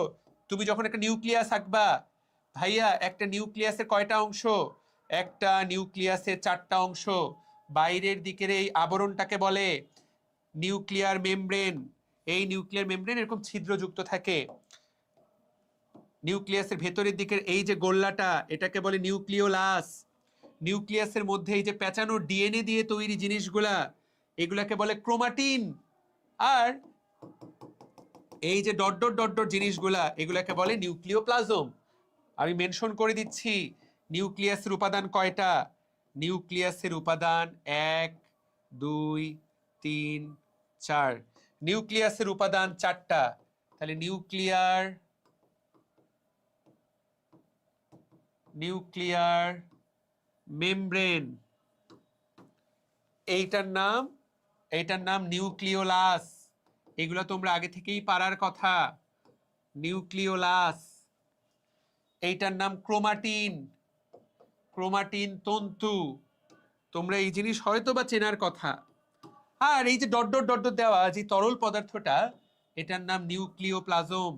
তুমি যখন একটা নিউক্লিয়াস আঁকবা, ভাইয়া একটা নিউক্লিয়াসের কয়টা অংশ? একটা নিউক্লিয়াসের 4টা অংশ। বাইরের দিকের এই আবরণটাকে বলে নিউক্লিয়ার মেমব্রেন। এই নিউক্লিয়ার মেমব্রেন এরকম ছিদ্রযুক্ত থাকে। নিউক্লিয়াসের ভেতরের দিকের এই যে গোল্লাটা, এটাকে বলে নিউক্লিওলাস। নিউক্লিয়াসের মধ্যে এই যে পেঁচানো ডিএনএ দিয়ে তৈরি জিনিসগুলা, এগুলাকে বলে ক্রোমাটিন। আর এই যে ডট ডট ডট ডট জিনিসগুলা, এগুলাকে বলে নিউক্লিওপ্লাজম। আমি মেনশন করে দিচ্ছি, নিউক্লিয়াসের উপাদান কয়টা? নিউক্লিয়াসের উপাদান 1 2 3 4। নিউক্লিয়াসের উপাদান 4টা। তাহলে নিউক্লিয়ার মেমব্রেন, এইটার নাম নিউক্লিওলাস। এগুলো তোমরা আগে থেকেই পারার কথা। নিউক্লিওলাস। এইটার নাম ক্রোমাটিন তন্তু। তোমরা এই জিনিস হয়তো বা চেনার কথা। আর এই যে ডট ডট ডট ডট দেওয়া যে তরল পদার্থটা, এটার নাম নিউক্লিওপ্লাজম।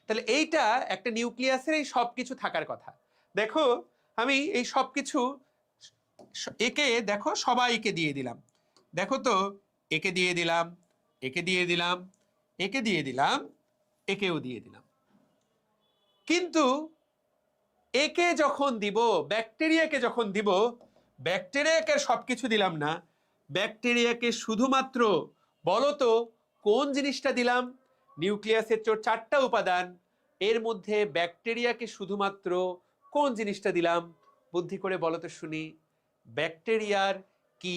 তাহলে এইটা একটা নিউক্লিয়াসের এই সবকিছু থাকার কথা। দেখো আমি এই সবকিছু একে দেখো সবাইকে দিয়ে দিলাম। দেখো তো, একে দিয়ে দিলাম, একে দিয়ে দিলাম, একে দিয়ে দিলাম, একেও দিয়ে দিলাম। কিন্তু একে যখন দিব, ব্যাকটেরিয়াকে যখন দিব, ব্যাকটেরিয়াকে সবকিছু দিলাম না, ব্যাকটেরিয়াকে শুধুমাত্র বলো তো কোন জিনিসটা দিলাম? নিউক্লিয়াসের 4টা উপাদান, এর মধ্যে ব্যাকটেরিয়াকে শুধুমাত্র কোন জিনিসটা দিলাম? বুদ্ধি করে বলো তো শুনি। ব্যাকটেরিয়ার কি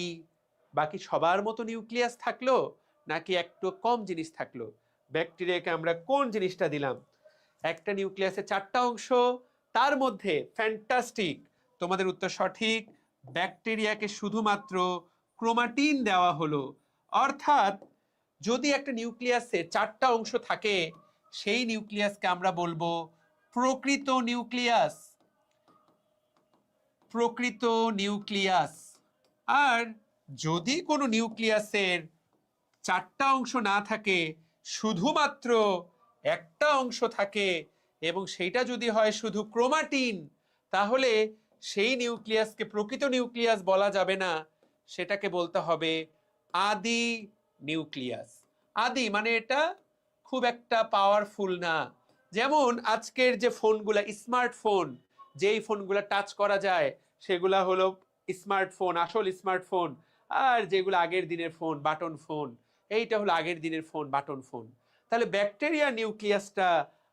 বাকি সবার মতো নিউক্লিয়াস থাকলো, নাকি একটু কম জিনিস থাকলো? ব্যাকটেরিয়াকে আমরা কোন জিনিসটা দিলাম? একটা নিউক্লিয়াসের 4টা অংশ, তার মধ্যে ফ্যান্টাস্টিক, তোমাদের উত্তর সঠিক। ব্যাকটেরিয়াকে শুধুমাত্র ক্রোমাটিন দেওয়া হলো। অর্থাৎ যদি একটা নিউক্লিয়াসে 4টা অংশ থাকে, সেই নিউক্লিয়াসকে আমরা বলবো প্রকৃত নিউক্লিয়াস। প্রকৃত নিউক্লিয়াস। আর যদি কোনো নিউক্লিয়াসের 4টা অংশ না থাকে, শুধুমাত্র একটা অংশ থাকে, এবং সেইটা যদি হয় শুধু ক্রোমাটিন, তাহলে সেই নিউক্লিয়াসকে প্রকৃত নিউক্লিয়াস বলা যাবে না, সেটাকে বলতে হবে আদি নিউক্লিয়াস। আদি মানে এটা খুব একটা পাওয়ারফুল না। যেমন আজকের যে ফোনগুলা, স্মার্টফোন, যেই ফোনগুলা টাচ করা যায়, সেগুলা হলো স্মার্টফোন, আসল স্মার্টফোন। আর যেগুলো আগের দিনের ফোন, বাটন ফোন, এইটা হলো আগের দিনের ফোন, বাটন ফোন। তাহলে ব্যাকটেরিয়া নিউক্লিয়াসটা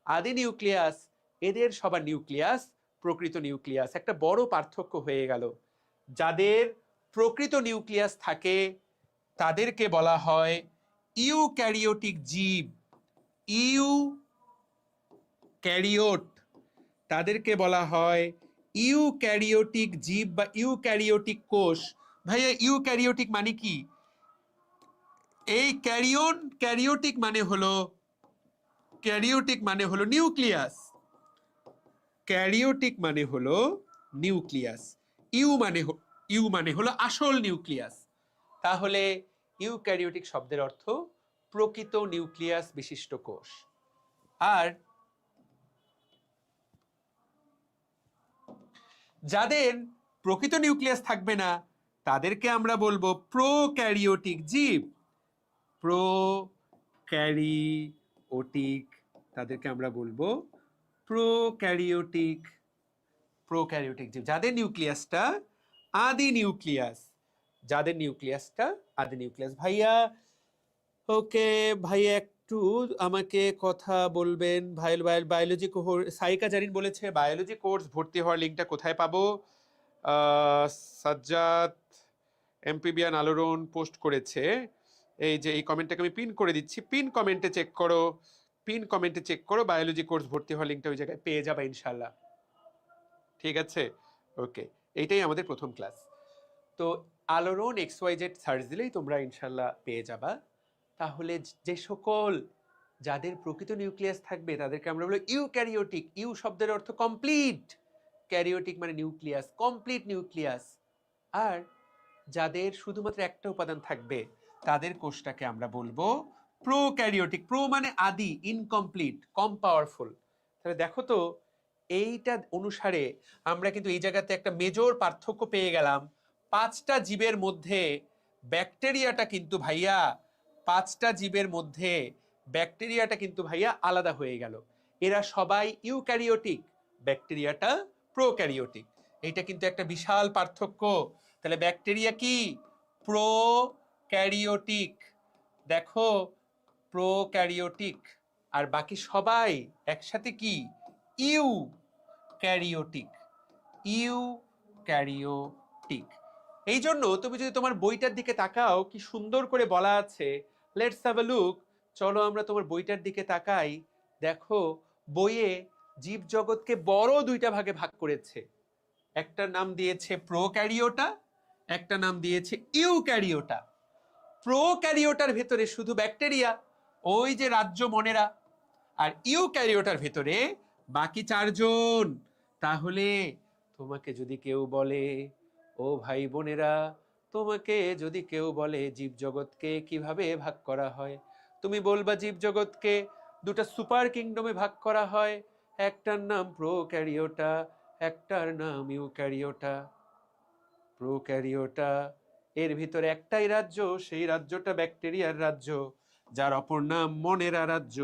আদি নিউক্লিয়াস, এদের সবার নিউক্লিয়াস প্রকৃত নিউক্লিয়াস। একটা বড় পার্থক্য হয়ে গেল। যাদের প্রকৃত নিউক্লিয়াস থাকে তাদেরকে বলা হয় ইউক্যারিওটিক জীব। ইউক্যারিওট, তাদেরকে বলা হয় ইউক্যারিওটিক জীব বা ইউক্যারিওটিক কোষ। ভাইয়া ইউক্যারিওটিক মানে কি? এই ক্যারিওটিক মানে হলো নিউক্লিয়াস। ক্যারিওটিক মানে হলো নিউক্লিয়াস। ইউ মানে হলো আসল নিউক্লিয়াস। তাহলে ইউক্যারিওটিক শব্দের অর্থ প্রকৃত নিউক্লিয়াস বিশিষ্ট কোষ। আর যাদের প্রকৃত নিউক্লিয়াস থাকবে না, তাদেরকে আমরা বলবো প্রোক্যারিওটিক জীব। প্রোক্যারিওটিক, তাদেরকে আমরা বলবো প্রোক্যারিওটিক জীব। যাদের নিউক্লিয়াসটা আদি নিউক্লিয়াস, ভাইয়া ওকে, ভাইয়া একটু আমাকে কথা বলবেন। বায়োলজি সাইকা জারিন বলেছে বায়োলজি কোর্স ভর্তি হওয়ার লিঙ্কটা কোথায় পাবো? সাজ্জাদ এমপিবিয়ান আলোড়ন পোস্ট করেছে, এই যে এই কমেন্টটাকে আমি পিন করে দিচ্ছি, পিন কমেন্টে চেক করো, বায়োলজি কোর্স ভর্তি হওয়ার লিঙ্কটা ওই জায়গায় পেয়ে যাবে ইনশাল্লাহ। ঠিক আছে, ওকে। এইটাই আমাদের প্রথম ক্লাস। তো আলোড়ন XYZ সার্চ দিলেই তোমরা ইনশাল্লাহ পেয়ে যাবা। তাহলে যে সকল যাদের প্রকৃত নিউক্লিয়াস থাকবে তাদেরকে আমরা বলবো ইউক্যারিওটিক। ইউ শব্দের অর্থ কমপ্লিট, ক্যারিওটিক মানে নিউক্লিয়াস, কমপ্লিট নিউক্লিয়াস। আর যাদের শুধুমাত্র একটা উপাদান থাকবে তাদের কোষটাকে আমরা বলবো প্রোক্যারিওটিক। প্রো মানে আদি, ইনকমপ্লিট, কম পাওয়ারফুল। তাহলে দেখো তো এইটা অনুসারে আমরা কিন্তু এই জায়গাতে একটা মেজর পার্থক্য পেয়ে গেলাম। 5টা জীবের মধ্যে ব্যাকটেরিয়াটা কিন্তু ভাইয়া, 5টা জীবের মধ্যে ব্যাকটেরিয়াটা কিন্তু ভাইয়া আলাদা হয়ে গেল। এরা সবাই ইউক্যারিওটিক, ব্যাকটেরিয়াটা প্রোক্যারিওটিক। এইটা কিন্তু একটা বিশাল পার্থক্য। তাহলে ব্যাকটেরিয়া কি? প্রোক্যারিওটিক। দেখো প্রোক্যারিওটিক। আর বাকি সবাই একসাথে কি? ইউক্যারিওটিক। ইউক্যারিওটিক। এই জন্য তুমি যদি তোমার বইটার দিকে তাকাও, কি সুন্দর করে বলা আছে। Let's have a look. চলো আমরা তোমার বইটার দিকে তাকাই। দেখো বইয়ে জীবজগৎকে বড় 2টা ভাগে ভাগ করেছে। একটা নাম দিয়েছে প্রোক্যারিওটা, একটা নাম দিয়েছে ইউক্যারিওটা। প্রোক্যারিওটার ভেতরে শুধু ব্যাকটেরিয়া, ওই যে রাজ্য মনেরা। আর ইউক্যারিওটার ভেতরে বাকি 4জন। তাহলে তোমাকে যদি কেউ বলে, ও ভাই বোনেরা, তোমাকে যদি কেউ বলে জীবজগৎকে কিভাবে ভাগ করা হয়, তুমি বলবা জীবজগৎকে 2টা সুপার কিংডমে ভাগ করা হয়। একটার নাম প্রোক্যারিওটা, একটার নাম ইউক্যারিওটা। প্রোক্যারিওটা এর ভিতরে একটাই রাজ্য, সেই রাজ্যটা ব্যাকটেরিয়ার রাজ্য, যার অপর নাম মনেরা রাজ্য।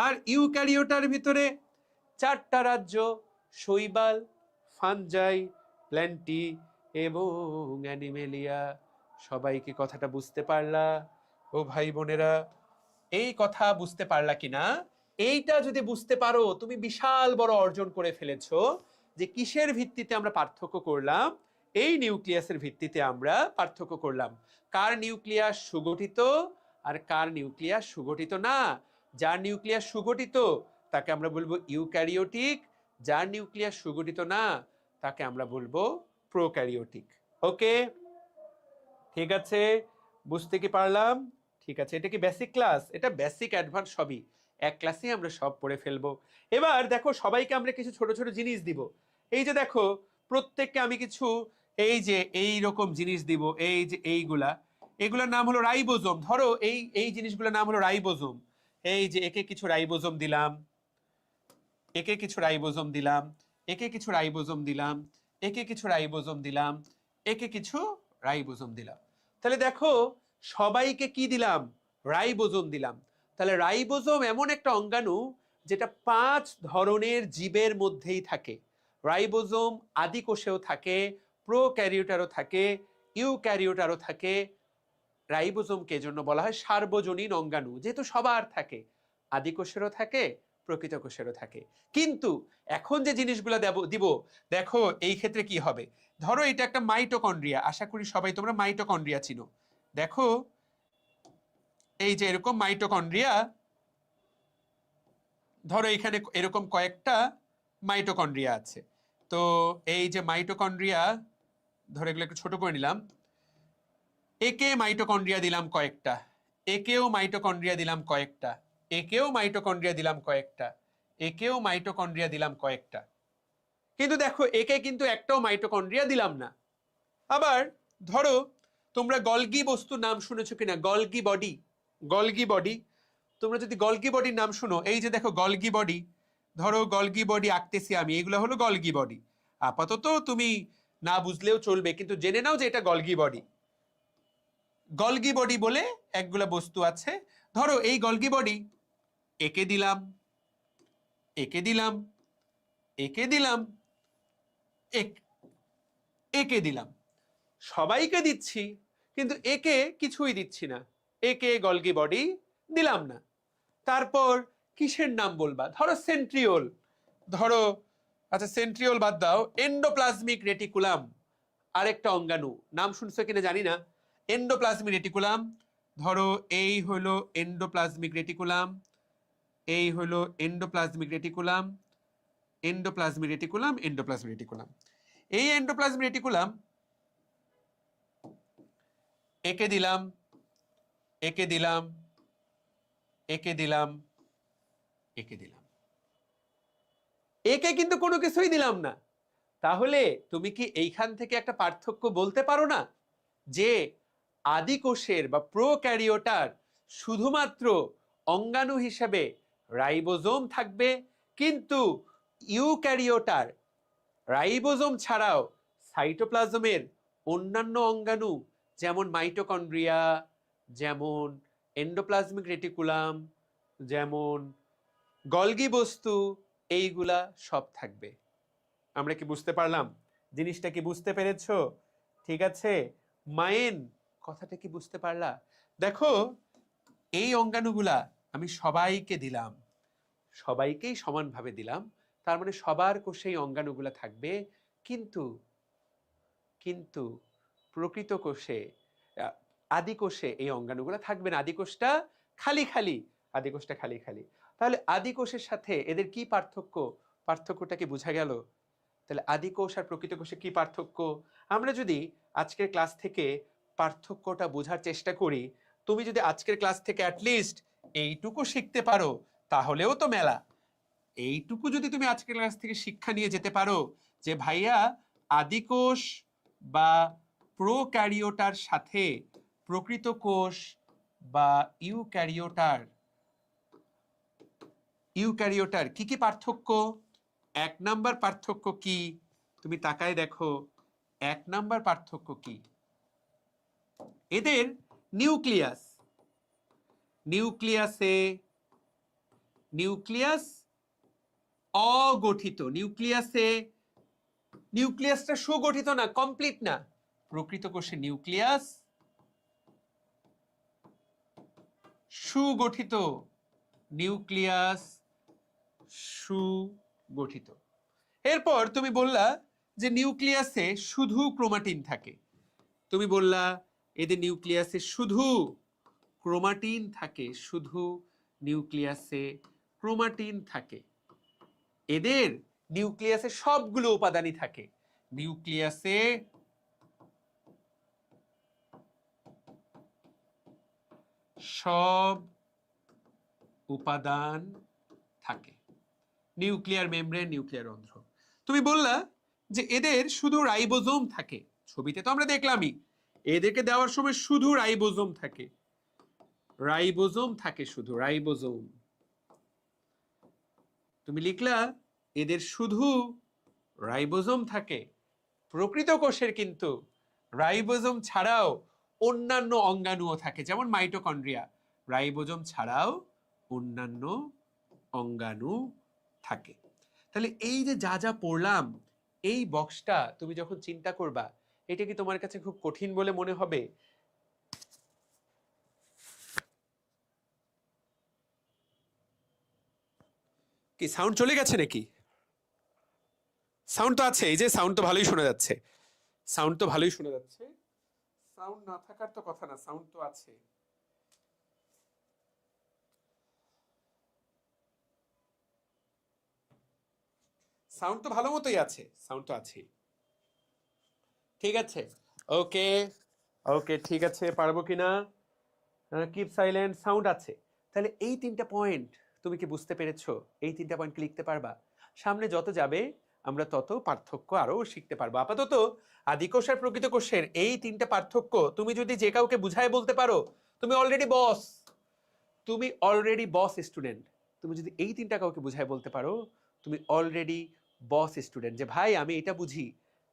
আর ইউক্যারিওটার ভিতরে 4টা রাজ্য, শৈবাল, ফানজাই, প্ল্যান্টি এবং অ্যানিমেলিয়া। সবাই কি কথাটা বুঝতে পারলা ও ভাই বোনেরা? এই কথা বুঝতে পারলা কিনা? এইটা যদি বুঝতে পারো তুমি বিশাল বড় অর্জন করে ফেলেছো। যে কিসের ভিত্তিতে আমরা পার্থক্য করলাম? এই নিউক্লিয়াসের ভিত্তিতে আমরা পার্থক্য করলাম। কার নিউক্লিয়াস সুগঠিত আর কার নিউক্লিয়াস সুগঠিত না। যার নিউক্লিয়াস সুগঠিত তাকে আমরা বলবো ইউক্যারিওটিক, যার নিউক্লিয়াস সুগঠিত না তাকে আমরা বলবো প্রোক্যারিওটিক। ওকে, ঠিক আছে, বুঝতে কি পারলাম? ঠিক আছে, এটা কি বেসিক ক্লাস? এটা বেসিক অ্যাডভান্স সবই এক ক্লাসে আমরা সব পড়ে ফেলবো। এবার দেখো সবাইকে আমরা কিছু ছোট ছোট জিনিস দিব। এই যে দেখো প্রত্যেককে আমি কিছু এই যে এই রকম জিনিস দিব। এই যে এগুলোর নাম হলো রাইবোজোম। ধরো এই এই জিনিসগুলোর নাম হলো রাইবোজোম। এই যে একে কিছু রাইবোজোম দিলাম, একে কিছু রাইবোজোম দিলাম, একে কিছু রাইবোজোম দিলাম, একে কিছু রাইবোজোম দিলাম, একে কিছু রাইবোজোম দিলাম। তাহলে দেখো সবাইকে কি দিলাম? রাইবোজোম দিলাম। তাহলে রাইবোজোম এমন একটা অঙ্গাণু যেটা 5 ধরনের জীবের মধ্যেই থাকে। রাইবোজোম আদি কোষেও থাকে, প্রোক্যারিওটারও থাকে, ইউক্যারিওটারও থাকে। রাইবোজোমকে এজন্য বলা হয় সার্বজনীন অঙ্গাণু, যেহেতু সবার থাকে, আদি কোষেরও থাকে, প্রকৃত কোষেরও থাকে। কিন্তু এখন যে জিনিসগুলো দিব, দেখো এই ক্ষেত্রে কি হবে। ধরো এটা একটা মাইটোকন্ড্রিয়া, আশা করি সবাই তোমরা মাইটোকন্ড্রিয়া চিনো। দেখো এই যে এরকম মাইটোকন্ড্রিয়া, ধরো এখানে এরকম কয়েকটা মাইটোকন্ড্রিয়া আছে। তো এই যে মাইটোকন্ড্রিয়া, ধরো এগুলো একটু ছোট করে নিলাম। একে মাইটোকন্ড্রিয়া দিলাম কয়েকটা, একেও মাইটোকন্ড্রিয়া দিলাম কয়েকটা, একেও মাইটোকন্ড্রিয়া দিলাম কয়েকটা, একেও মাইটোকন্ড্রিয়া দিলাম কয়েকটা। কিন্তু দেখো একে কিন্তু একটাও মাইটোকন্ড্রিয়া দিলাম না। আবার ধরো তোমরা গলগি বস্তুর নাম শুনেছো কিনা? Golgi body, Golgi body. তোমরা যদি গলগি বডির নাম শুনো, এই যে দেখো গলগি বডি, ধরো গলগি বডি আঁকতেছি আমি, এগুলো হলো গলগি বডি। আপাতত তুমি না বুঝলেও চলবে, কিন্তু জেনে নাও যে এটা গলগি বডি। গলগি বডি বলে একগুলা বস্তু আছে। ধরো এই গলগি বডি একে দিলাম, একে দিলাম, একে দিলাম, একে দিলাম, সবাইকে দিচ্ছি, কিন্তু একে কিছুই দিচ্ছি না। একে গলগি বডি দিলাম না। তারপর কিসের নাম বলবা? ধরো সেন্ট্রিওল। ধরো আচ্ছা সেন্ট্রিওল বাদ দাও, এন্ডোপ্লাজমিক রেটিকুলাম আরেকটা অঙ্গাণু, নাম শুনছো কিনা জানি না। এন্ডোপ্লাজমিক রেটিকুলাম, ধরো এই হলো এন্ডোপ্লাজমিক রেটিকুলাম, এই হলো endoplasmic reticulum, endoplasmic reticulum, endoplasmic reticulum. এই এন্ডোপ্লাজমিক রেটিকুলাম একে দিলাম, একে দিলাম, একে দিলাম, একে দিলাম, একে কিন্তু কোনো কিছুই দিলাম না। তাহলে তুমি কি এইখান থেকে একটা পার্থক্য বলতে পারো না যে আদি কোষের বা প্রোক্যারিওটার শুধুমাত্র অঙ্গাণু হিসেবে রাইবোজোম থাকবে, কিন্তু ইউক্যারিওটার রাইবোজোম ছাড়াও সাইটোপ্লাজমের অন্যান্য অঙ্গাণু যেমন মাইটোকন্ড্রিয়া, যেমন এন্ডোপ্লাজমিক রেটিকুলাম, যেমন গলগি বস্তু, এইগুলা সব থাকবে। আমরা কি বুঝতে পারলাম? জিনিসটা কি বুঝতে পেরেছো? ঠিক আছে, মায়েন কথাটা কি বুঝতে পারলা? দেখো, এই অঙ্গাণুগুলা আমি সবাইকে দিলাম, সবাইকেই সমানভাবে দিলাম, তার মানে সবার কোষেই অঙ্গাণুগুলা থাকবে, কিন্তু কিন্তু প্রকৃত কোষে, আদি কোষে এই অঙ্গাণুগুলা থাকবে না। আদি কোষটা খালি খালি, আদি কোষটা খালি খালি। তাহলে আদি কোষের সাথে এদের কি পার্থক্য? পার্থক্যটা কি বোঝা গেল? তাহলে আদি কোষ আর প্রকৃত কোষে কি পার্থক্য? আমরা যদি আজকের ক্লাস থেকে পার্থক্যটা বোঝার চেষ্টা করি, তুমি যদি আজকের ক্লাস থেকে অ্যাটলিস্ট এইটুকু শিখতে পারো তাহলেও তো মেলা। এইটুকু যদি তুমি আজকের ক্লাস থেকে শিক্ষা নিয়ে যেতে পারো যে ভাইয়া আদি কোষ বা প্রোক্যারিওটার সাথে প্রকৃত কোষ বা ইউক্যারিওটার কি কি পার্থক্য? 1 নাম্বার পার্থক্য কি? তুমি তাকায় দেখো, 1 নাম্বার পার্থক্য কি? এদের নিউক্লিয়াস, নিউক্লিয়াস অগঠিত, নিউক্লিয়াসটা সুগঠিত না, কমপ্লিট না। প্রকৃত কোষে নিউক্লিয়াস সুগঠিত, নিউক্লিয়াস সুগঠিত। এরপর তুমি বললা যে নিউক্লিয়াসে শুধু ক্রোমাটিন থাকে, তুমি বললা এদের নিউক্লিয়াসে শুধু ক্রোমাটিন থাকে, শুধু নিউক্লিয়াসে ক্রোমাটিন থাকে। এদের নিউক্লিয়াসে সবগুলো উপাদানই থাকে, নিউক্লিয়াসে সব উপাদান থাকে, নিউক্লিয়ার মেমব্রেন, নিউক্লিয়ার রন্ধ্র। তুমি বললা যে এদের শুধু রাইবোজোম থাকে, ছবিতে তো আমরা দেখলামই এদেরকে দেওয়ার সময় শুধু রাইবোজোম থাকে, রাইবোজোম থাকে, শুধু রাইবোজোম। তুমি লিখলা এদের শুধু রাইবোজোম থাকে। প্রকৃত কোষের কিন্তু রাইবোজোম ছাড়াও অন্যান্য অঙ্গাণুও থাকে, যেমন মাইটোকন্ড্রিয়া, রাইবোজোম ছাড়াও অন্যান্য অঙ্গাণু থাকে। তাহলে এই যে যা যা পড়লাম, এই বক্সটা তুমি যখন চিন্তা করবা, এটা কি তোমার কাছে খুব কঠিন বলে মনে হবে? কি সাউন্ড চলে গেছে নাকি? সাউন্ড তো আছে, এই যে সাউন্ড তো ভালোই শোনা যাচ্ছে, সাউন্ড তো ভালোই শোনা যাচ্ছে, সাউন্ড না থাকার তো কথা না, সাউন্ড তো আছে। সাউন্ড তো ভালো মতোই আছে, সাউন্ড তো আছে। ঠিক আছে, ওকে ওকে, ঠিক আছে, পারবো কিনা? কিপ সাইলেন্ট, সাউন্ড আছে। তাহলে এই 3টা পয়েন্ট তুমি কি বুঝতে পেরেছো? এই 3টা পয়েন্ট লিখতে পারবা? সামনে যত যাবে আমরা তত পার্থক্য আরো শিখতে পারবো। আপাতত আদিকোষ আর প্রকৃত কোষের এই 3টা পার্থক্য তুমি যদি যে কাউকে বুঝায় বলতে পারো, তুমি অলরেডি বস, তুমি অলরেডি বস স্টুডেন্ট। তুমি যদি এই 3টা কাউকে বুঝায় বলতে পারো, তুমি অলরেডি বস স্টুডেন্ট, যে ভাই আমি এটা বুঝি।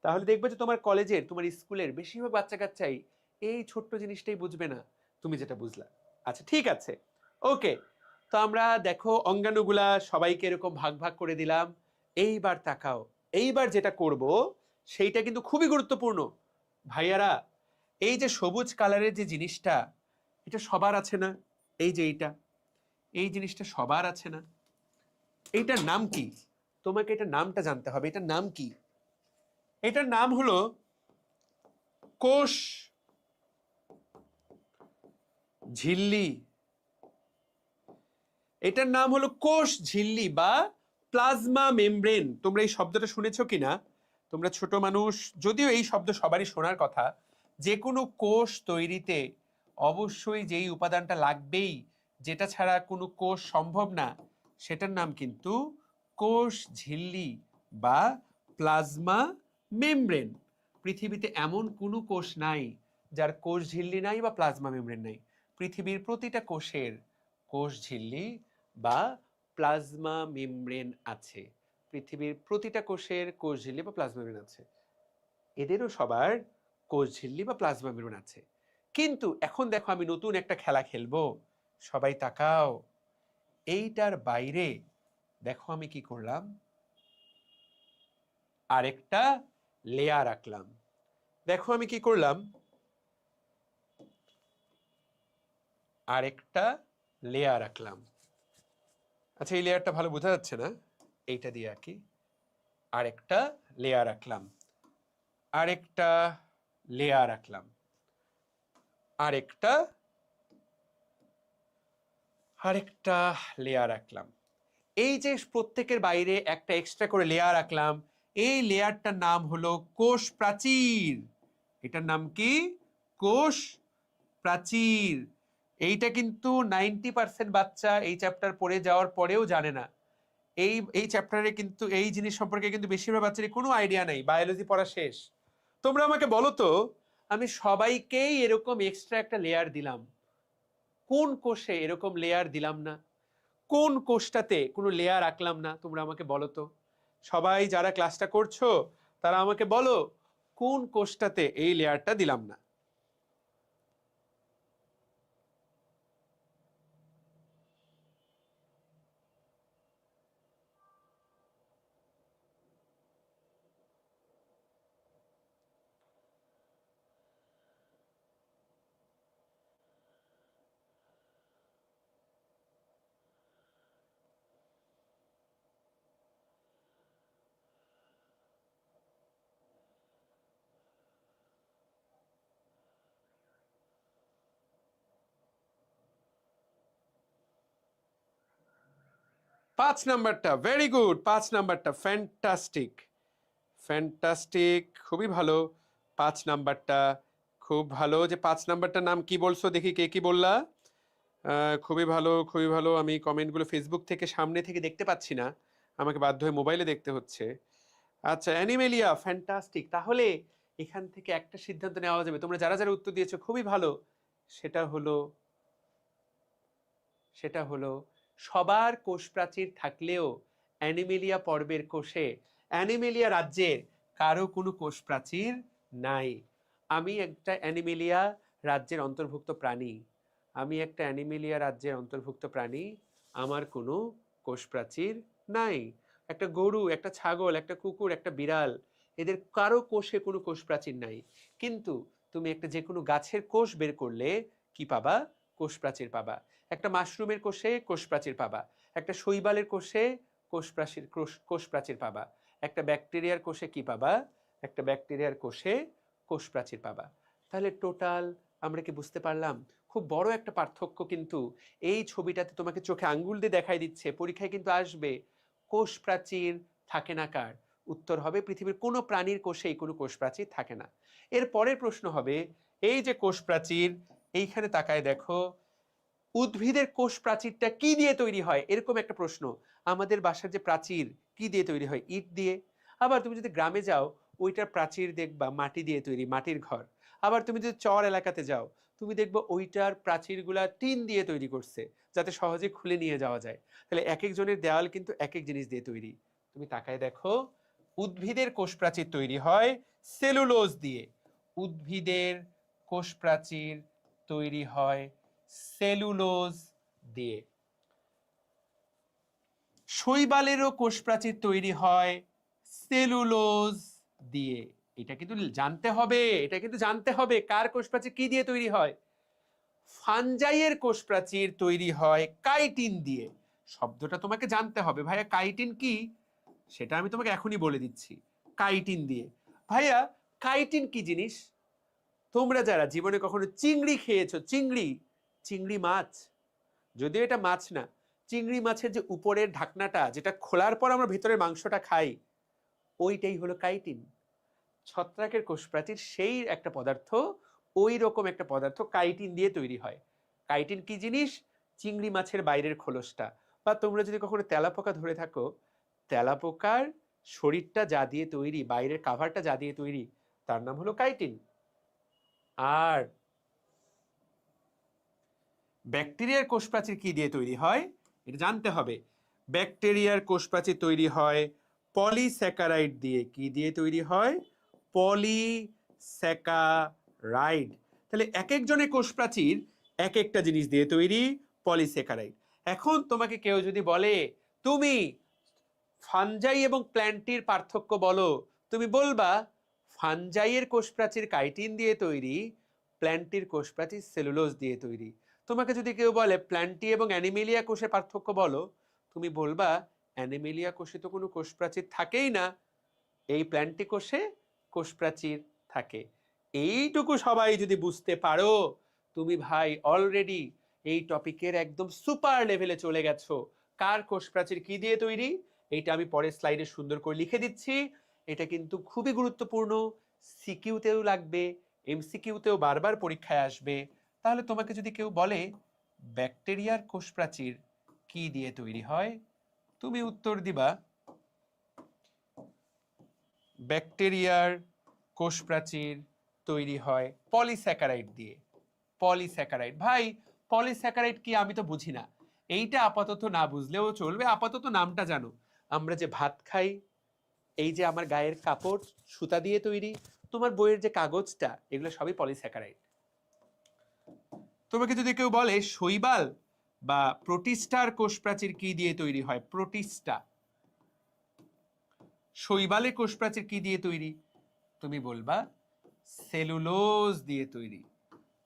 তাহলে দেখবে যে তোমার কলেজের, তোমার স্কুলের বেশিরভাগ বাচ্চা কাচ্চাই এই ছোট্ট জিনিসটাই বুঝবে না, তুমি যেটা বুঝলা। আচ্ছা ঠিক আছে, ওকে। তো আমরা দেখো অঙ্গাণুগুলা সবাইকে এরকম ভাগ ভাগ করে দিলাম। এইবার তাকাও, এইবার যেটা করব সেইটা কিন্তু খুবই গুরুত্বপূর্ণ ভাইয়ারা। এই যে সবুজ কালারের যে জিনিসটা, এটা সবার আছে না? এই যে এইটা, এই জিনিসটা সবার আছে না? এইটার নাম কি? তোমাকে এটার নামটা জানতে হবে। এটার নাম কি? এটার নাম হলো কোষ ঝিল্লি। এটার নাম হলো কোষ ঝিল্লি বা প্লাজমা মেমব্রেন। তোমরা এই শব্দটা শুনেছো কিনা? তোমরা ছোট মানুষ, যদিও এই শব্দ সবারই শোনার কথা। যে কোনো কোষ তৈরিতে অবশ্যই যেই উপাদানটা লাগবেই, যেটা ছাড়া কোনো কোষ সম্ভব না, সেটার নাম কিন্তু কোষ ঝিল্লি বা প্লাজমা মেমব্রেন। পৃথিবীতে এমন কোনো কোষ নাই যার কোষ ঝিল্লি নাই বা প্লাজমা মেমব্রেন নাই। পৃথিবীর প্রতিটা কোষের কোষ ঝিল্লি বা প্লাজমা মেমব্রেন আছে। পৃথিবীর প্রতিটা কোষের কোষ ঝিল্লি বা প্লাজমা মেমব্রেন আছে। এদেরও সবার কোষ ঝিল্লি বা প্লাজমা মেমব্রেন আছে। কিন্তু এখন দেখো, আমি নতুন একটা খেলা খেলবো। সবাই তাকাও। এইটার বাইরে দেখো আমি কি করলাম, আরেকটা লেয়ার আঁকলাম। দেখো আমি কি করলাম, আরেকটা লেয়ার আঁকলাম। আচ্ছা, এই লেয়ারটা ভালো বোঝা যাচ্ছে না, এইটা দিয়ে আঁকি। আরেকটা লেয়ার আঁকলাম, আরেকটা লেয়ার আঁকলাম, আরেকটা লেয়ার আঁকলাম। এই যে প্রত্যেকের বাইরে একটা এক্সট্রা করে লেয়ার আঁকলাম, এই লেয়ারটার নাম হলো কোষ প্রাচীর। এটার নাম কি? কোষ প্রাচীর। এইটা কিন্তু 90% বাচ্চা এই চ্যাপ্টার পড়ে যাওয়ার পরেও জানে না। এই চ্যাপ্টারে কিন্তু এই জিনিস সম্পর্কে কিন্তু বেশিরভাগ বাচ্চারই কোনো আইডিয়া নেই। বায়োলজি পড়া শেষ। তোমরা আমাকে বলো তো, আমি সবাইকেই এরকম এক্সট্রা একটা লেয়ার দিলাম, কোন কোষে এরকম লেয়ার দিলাম না? কোন কোষটাতে কোনো লেয়ার আঁকলাম না? তোমরা আমাকে বলো তো। সবাই যারা ক্লাসটা করছো তারা আমাকে বলো, কোন কোষটাতে এই লেয়ারটা দিলাম না? 5 নাম্বারটা, ভেরি গুড। 5 নাম্বারটা ফ্যান্টাস্টিক, ফ্যান্টাস্টিক, খুবই ভালো। 5 নাম্বারটা খুব ভালো। যে 5 নাম্বারটার নাম কি বলছো দেখি, কে কি বললা? খুবই ভালো, খুবই ভালো। আমি কমেন্টগুলো ফেসবুক থেকে সামনে থেকে দেখতে পাচ্ছি না, আমাকে বাধ্য হয়ে মোবাইলে দেখতে হচ্ছে। আচ্ছা, অ্যানিমেলিয়া, ফ্যান্টাস্টিক। তাহলে এখান থেকে একটা সিদ্ধান্ত নেওয়া যাবে, তোমরা যারা যারা উত্তর দিয়েছো খুবই ভালো। সেটা হলো সেটা হলো সবার কোষ প্রাচীর থাকলেও অ্যানিমেলিয়া পর্বের কোষে, অ্যানিমেলিয়া রাজ্যের কারো কোনো কোষ প্রাচীর নাই। আমি একটা অ্যানিমেলিয়া রাজ্যের অন্তর্ভুক্ত প্রাণী, আমি একটা অ্যানিমেলিয়া রাজ্যের অন্তর্ভুক্ত প্রাণী, আমার কোনো কোষ প্রাচীর নাই। একটা গরু, একটা ছাগল, একটা কুকুর, একটা বিড়াল, এদের কারো কোষে কোনো কোষ প্রাচীর নাই। কিন্তু তুমি একটা যে কোনো গাছের কোষ বের করলে কি পাবা? কোষ প্রাচীর পাবা। একটা মাশরুমের কোষে কোষ প্রাচীর পাবা, একটা শৈবালের কোষে কোষ প্রাচীর পাবা, একটা ব্যাকটেরিয়ার কোষে কি পাবা? একটা ব্যাকটেরিয়ার কোষে কোষ প্রাচীর পাবা। তাহলে টোটাল আমরা কি বুঝতে পারলাম? খুব বড় একটা পার্থক্য কিন্তু এই ছবিটাতে তোমাকে চোখে আঙ্গুল দিয়ে দেখাই দিচ্ছে, পরীক্ষায় কিন্তু আসবে। কোষ প্রাচীর থাকে না কার? উত্তর হবে পৃথিবীর কোনো প্রাণীর কোষেই কোনো কোষ প্রাচীর থাকে না। এর পরের প্রশ্ন হবে, এই যে কোষ প্রাচীর, এইখানে তাকায় দেখো, উদ্ভিদের কোষ প্রাচীরটা কি দিয়ে তৈরি হয়? এরকম একটা প্রশ্ন। আমাদের বাসার যে প্রাচীর কি দিয়ে তৈরি হয়? ইট দিয়ে। আবার তুমি যদি গ্রামে যাও, ওইটার প্রাচীর দেখবা মাটি দিয়ে তৈরি, মাটির ঘর। আবার তুমি যদি চর এলাকাতে যাও, তুমি দেখবে ওইটার প্রাচীরগুলা টিন দিয়ে তৈরি করছে, যাতে সহজে খুলে নিয়ে যাওয়া যায়। তাহলে এক একজনের দেওয়াল কিন্তু এক এক জিনিস দিয়ে তৈরি। তুমি তাকায় দেখো, উদ্ভিদের কোষ প্রাচীর তৈরি হয় সেলুলোজ দিয়ে। উদ্ভিদের কোষ প্রাচীর তৈরি হয় সেলুলোজ দিয়ে। শৈবালেরও কোষ প্রাচীর তৈরি হয় সেলুলোজ দিয়ে। এটা কিন্তু জানতে হবে, এটা কিন্তু জানতে হবে কার কোষ প্রাচীর কি দিয়ে তৈরি হয়। ফানজাইয়ের কোষ প্রাচীর তৈরি হয় কাইটিন দিয়ে। শব্দটা তোমাকে জানতে হবে, ভাইয়া কাইটিন কি সেটা আমি তোমাকে এখনই বলে দিচ্ছি। কাইটিন দিয়ে। ভাইয়া কাইটিন কি জিনিস? তোমরা যারা জীবনে কখনো চিংড়ি খেয়েছো, চিংড়ি, চিংড়ি মাছ, যদিও এটা মাছ না, চিংড়ি মাছের যে উপরের ঢাকনাটা, যেটা খোলার পর আমরা ভিতরের মাংসটা খাই, ওইটাই হলো কাইটিন। ছত্রাকের কোষ প্রাচীর সেই একটা পদার্থ, ওই রকম একটা পদার্থ কাইটিন দিয়ে তৈরি হয়। কাইটিন কি জিনিস? চিংড়ি মাছের বাইরের খোলসটা। বা তোমরা যদি কখনো তেলাপোকা ধরে থাকো, তেলাপোকার শরীরটা যা দিয়ে তৈরি, বাইরের কাভারটা যা দিয়ে তৈরি, তার নাম হলো কাইটিন। আর ব্যাকটেরিয়ার কোষ প্রাচীর কি দিয়ে তৈরি হয় এটা জানতে হবে। ব্যাকটেরিয়ার কোষ প্রাচীর তৈরি হয় পলিস্যাকারাইড দিয়ে। কি দিয়ে তৈরি হয়? পলিস্যাকারাইড। তাহলে এক একজনের কোষ প্রাচীর এক একটা জিনিস দিয়ে তৈরি, পলিস্যাকারাইড। এখন তোমাকে কেউ যদি বলে তুমি ফানজাই এবং প্ল্যান্টির পার্থক্য বলো, তুমি বলবা ফানজাইয়ের কোষ প্রাচীর কাইটিন দিয়ে তৈরি, প্ল্যান্টির কোষ প্রাচীর সেলুলোজ দিয়ে তৈরি। তোমাকে যদি কেউ বলে প্ল্যান্টি এবং অ্যানিমেলিয়া কোষের পার্থক্য বলো, তুমি বলবা অ্যানিমেলিয়া কোষে তো কোনো কোষ প্রাচীর থাকেই না, এই প্ল্যান্টি কোষে কোষ প্রাচীর থাকে। এইটুকু সবাই যদি বুঝতে পারো, তুমি ভাই অলরেডি এই টপিকের একদম সুপার লেভেলে চলে গেছো। কার কোষ প্রাচীর কি দিয়ে তৈরি, এইটা আমি পরের স্লাইডে সুন্দর করে লিখে দিচ্ছি। এটা কিন্তু খুবই গুরুত্বপূর্ণ, সিকিউতেও লাগবে, এমসিকিউতেও বারবার পরীক্ষায় আসবে। তাহলে তোমাকে যদি কেউ বলে ব্যাকটেরিয়ার কোষ প্রাচীর কি দিয়ে তৈরি হয়, তুমি উত্তর দিবা ব্যাকটেরিয়ার কোষ প্রাচীর তৈরি হয় পলিস্যাকারাইড দিয়ে। পলিস্যাকারাইড ভাই, পলিস্যাকারাইড কি আমি তো বুঝি না। এইটা আপাতত না বুঝলেও চলবে, আপাতত নামটা জানো। আমরা যে ভাত খাই, এই যে আমার গায়ের কাপড় সুতা দিয়ে তৈরি, তোমার বইয়ের যে কাগজটা, এগুলো সবই পলিস্যাকারাইড। তোমাকে যদি কেউ বলে শৈবাল বা প্রোটিস্টার কোষ প্রাচীর কি দিয়ে তৈরি হয়, প্রোটিস্টা, শৈবালের কোষ প্রাচীর কি দিয়ে তৈরি, তুমি বলবা সেলুলোজ দিয়ে তৈরি।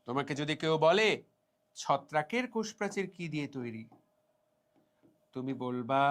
তোমাকে যদি কেউ বলে ছত্রাকের কোষ প্রাচীর কি দিয়ে তৈরি, তুমি বলবা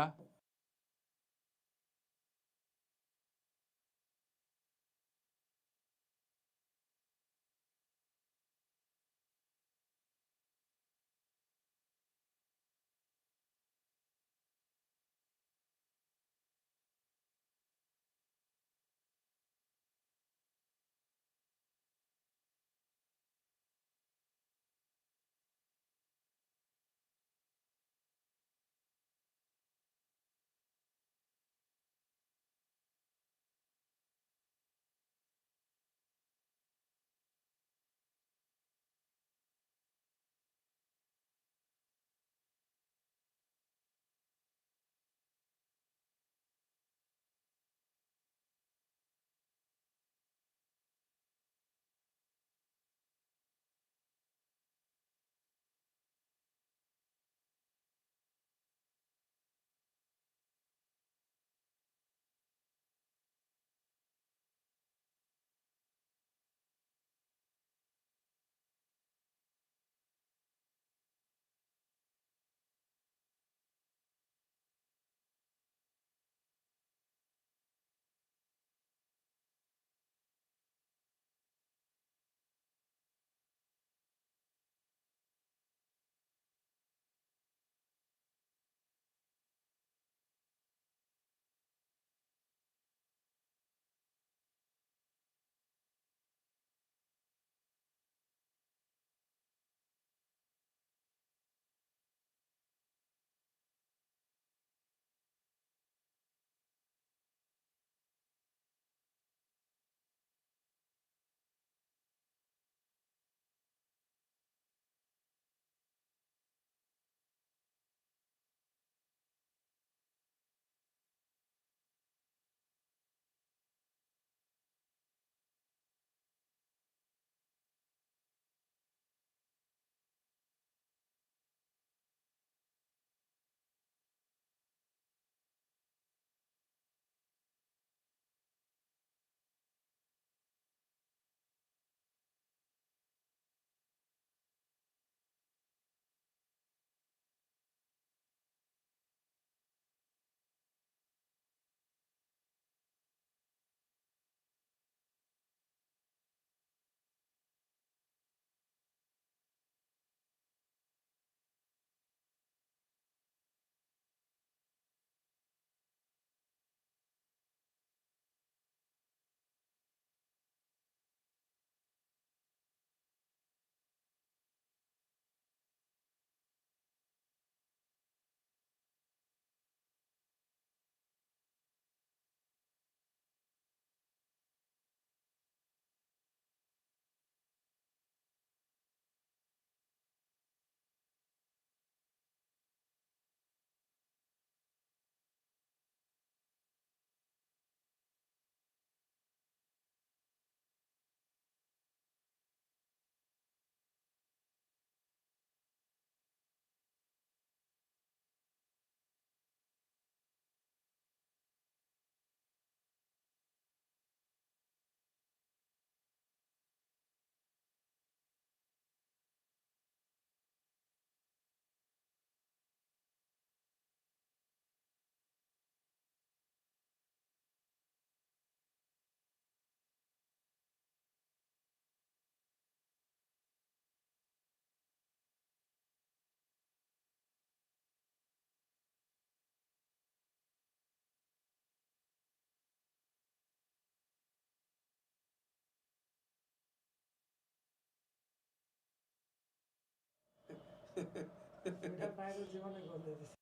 ওইটা বাইরের জীবনে বলে দিছে।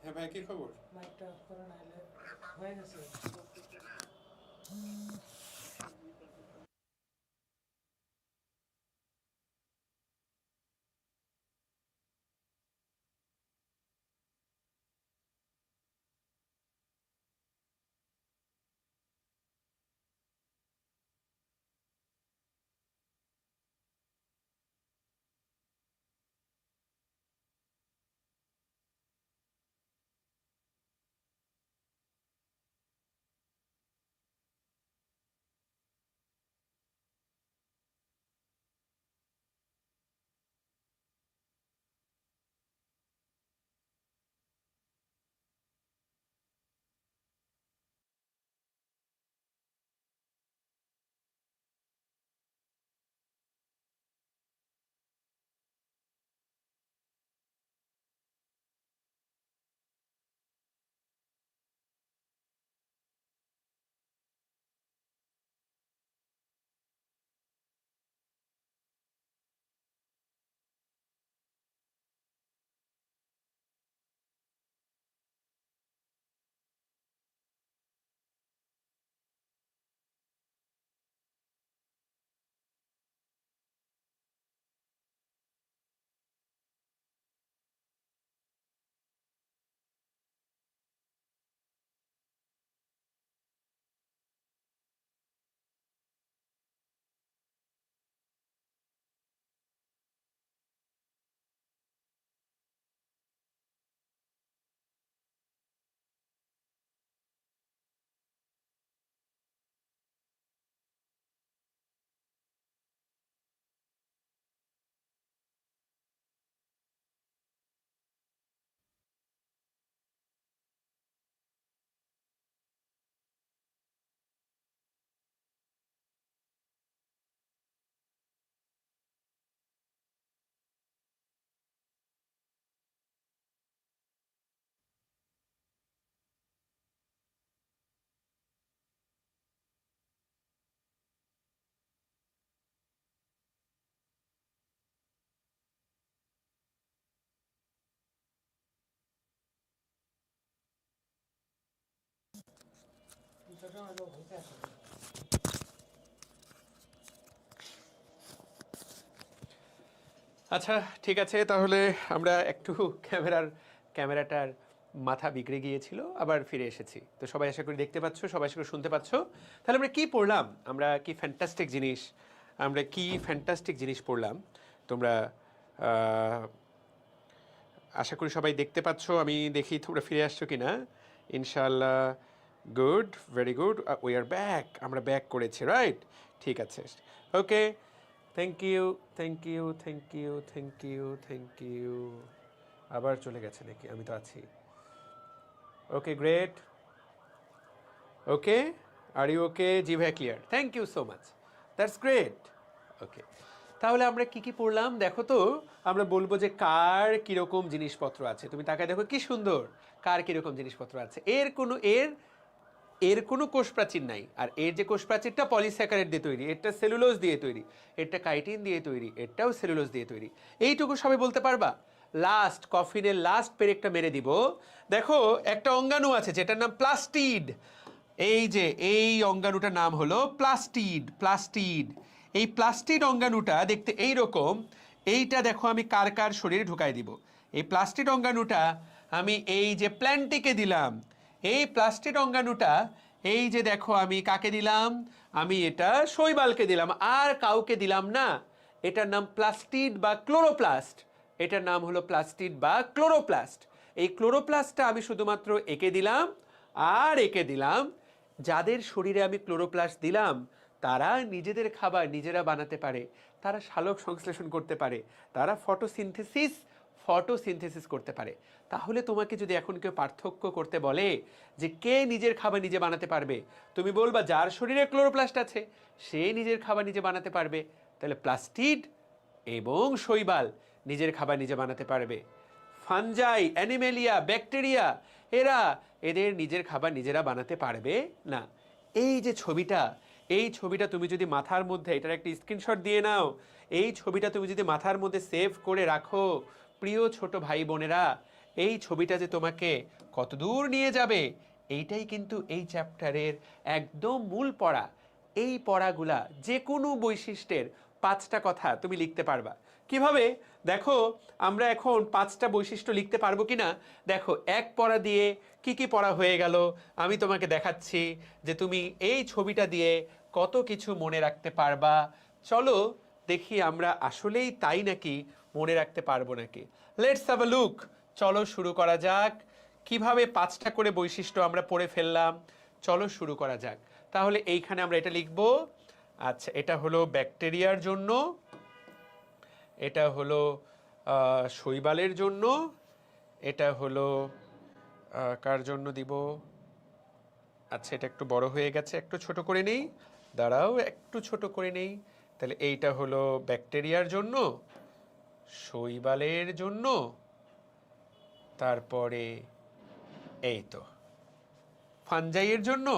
হ্যাঁ ভাই, কি খবর? মাইকটা অফ করে নাইলে হয়ে গেছে। দুটো হলো হইতে আছে। আচ্ছা, ঠিক আছে, তাহলে আমরা একটু ক্যামেরাটার মাথা বিগড়ে গিয়েছিল, আবার ফিরে এসেছি। তো সবাই আশা করি দেখতে পাচ্ছ, সবাই আশা করি শুনতে পাচ্ছ। তাহলে আমরা কি পড়লাম, আমরা কি ফ্যান্টাস্টিক জিনিস পড়লাম। তোমরা আহ, আশা করি সবাই দেখতে পাচ্ছ, আমি দেখি তোমরা ফিরে আসছো কি না। ইনশাআল্লাহ, good, very good, we are back, আমরা ব্যাক করেছি, রাইট? ঠিক আছে, okay, thank you, thank you, thank you, thank you, thank you. আবার চলে গেছে নাকি? আমি তো আছি। ওকে, great. Okay, are you okay? জি ভাই, clear, thank you so much, that's great. Okay, তাহলে আমরা কি কি পড়লাম দেখো তো। আমরা বলবো যে কার কীরকম জিনিসপত্র আছে। তুমি তাকায় দেখো কি সুন্দর, কার কীরকম জিনিসপত্র আছে। এর কোনো কোষ প্রাচীর নাই। আর এর যে কোষ প্রাচীরটা পলিস্যাকারাইড দিয়ে তৈরি, এরটা সেলুলোজ দিয়ে তৈরি, এরটা কাইটিন দিয়ে তৈরি, এরটাও সেলুলোজ দিয়ে তৈরি। এইটুকু সবাই বলতে পারবা? লাস্ট কফিনের লাস্ট পেরেকটা মেরে দিব। দেখো একটা অঙ্গাণু আছে যেটার নাম প্লাস্টিড। এই অঙ্গাণুটার নাম হলো প্লাস্টিড। এই প্লাস্টিড অঙ্গাণুটা দেখতে এই রকম। এইটা দেখো আমি কার কার শরীরে ঢুকাই দিব। এই প্লাস্টিড অঙ্গাণুটা আমি এই যে প্ল্যান্টটিকে দিলাম। এই প্লাস্টিড অঙ্গাণুটা এই যে দেখো আমি কাকে দিলাম, আমি এটা শৈবালকে দিলাম, আর কাউকে দিলাম না। এটার নাম প্লাস্টিড বা ক্লোরোপ্লাস্ট। এটার নাম হলো প্লাস্টিড বা ক্লোরোপ্লাস্ট। এই ক্লোরোপ্লাস্টটা আমি শুধুমাত্র একে দিলাম আর একে দিলাম। যাদের শরীরে আমি ক্লোরোপ্লাস্ট দিলাম তারা নিজেদের খাবার নিজেরা বানাতে পারে, তারা সালোক সংশ্লেষণ করতে পারে, তারা ফটোসিনথেসিস করতে পারে। তাহলে তোমাকে যদি এখন কেউ পার্থক্য করতে বলে যে কে নিজের খাবার নিজে বানাতে পারবে, তুমি বলবা যার শরীরে ক্লোরোপ্লাস্ট আছে সে নিজের খাবার নিজে বানাতে পারবে। তাহলে প্লাস্টিড এবং শৈবাল নিজের খাবার নিজে বানাতে পারবে। ফানজাই, অ্যানিমেলিয়া, ব্যাকটেরিয়া এরা এদের নিজের খাবার নিজেরা বানাতে পারবে না। এই যে ছবিটা, এই ছবিটা তুমি যদি মাথার মধ্যে, এটার একটা স্ক্রিনশট দিয়ে নাও, এই ছবিটা তুমি যদি মাথার মধ্যে সেভ করে রাখো, প্রিয় ছোট ভাই বোনেরা, এই ছবিটা যে তোমাকে কত দূর নিয়ে যাবে, এইটাই কিন্তু এই চ্যাপ্টারের একদম মূল পড়া। এই পড়াগুলা যে কোনো বৈশিষ্ট্যের 5টা কথা তুমি লিখতে পারবা। কিভাবে? দেখো, আমরা এখন 5টা বৈশিষ্ট্য লিখতে পারবো কিনা দেখো। এক পড়া দিয়ে কি কি পড়া হয়ে গেল আমি তোমাকে দেখাচ্ছি, যে তুমি এই ছবিটা দিয়ে কত কিছু মনে রাখতে পারবা। চলো দেখি আমরা আসলেই তাই নাকি মনে রাখতে পারবো নাকি। Let's have a look. চলো শুরু করা যাক। কিভাবে 5টা করে বৈশিষ্ট্য আমরা পড়ে ফেললাম, চলো শুরু করা যাক। তাহলে এইখানে আমরা এটা লিখব। আচ্ছা, এটা হলো ব্যাকটেরিয়ার জন্য, এটা হলো শৈবালের জন্য, এটা হলো কার জন্য দিব। আচ্ছা, এটা একটু বড় হয়ে গেছে, একটু ছোট করে নেই, দাঁড়াও একটু ছোট করে নেই। তাহলে এইটা হলো ব্যাকটেরিয়ার জন্য, শৈবালের জন্য, তারপরে এই তো ফানজাইয়ের জন্য,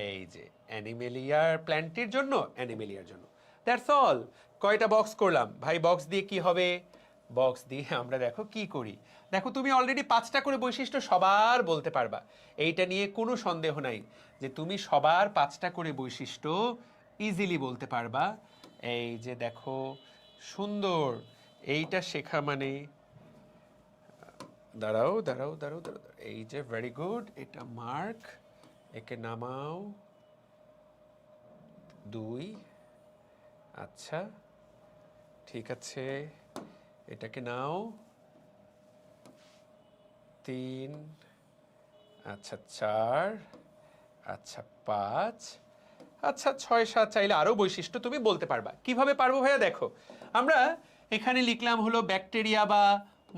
এই যে অ্যানিমেলিয়ার প্ল্যান্টের জন্য, অ্যানিমেলিয়ার জন্য। That's all. কয়টা বক্স করলাম ভাই? বক্স দিয়ে কি হবে? বক্স দিয়ে আমরা দেখো কি করি। দেখো, তুমি অলরেডি 5টা করে বৈশিষ্ট্য সবার বলতে পারবা, এইটা নিয়ে কোনো সন্দেহ নাই যে তুমি সবার 5টা করে বৈশিষ্ট্য ইজিলি বলতে পারবা। এই যে দেখো, সুন্দর। এইটা শেখা মানে, দাঁড়াও দাঁড়াও দাঁড়াও দাঁড়াও, এই যে ভেরি গুড, এটা মার্ক, একে নামাও 2। আচ্ছা ঠিক আছে, এটাকে নাও 3, আচ্ছা 4, আচ্ছা 5, আচ্ছা 6, 7। চাইলে আরো বৈশিষ্ট্য তুমি বলতে পারবা। কিভাবে পারবো ভাইয়া? দেখো, আমরা এখানে লিখলাম হলো ব্যাকটেরিয়া বা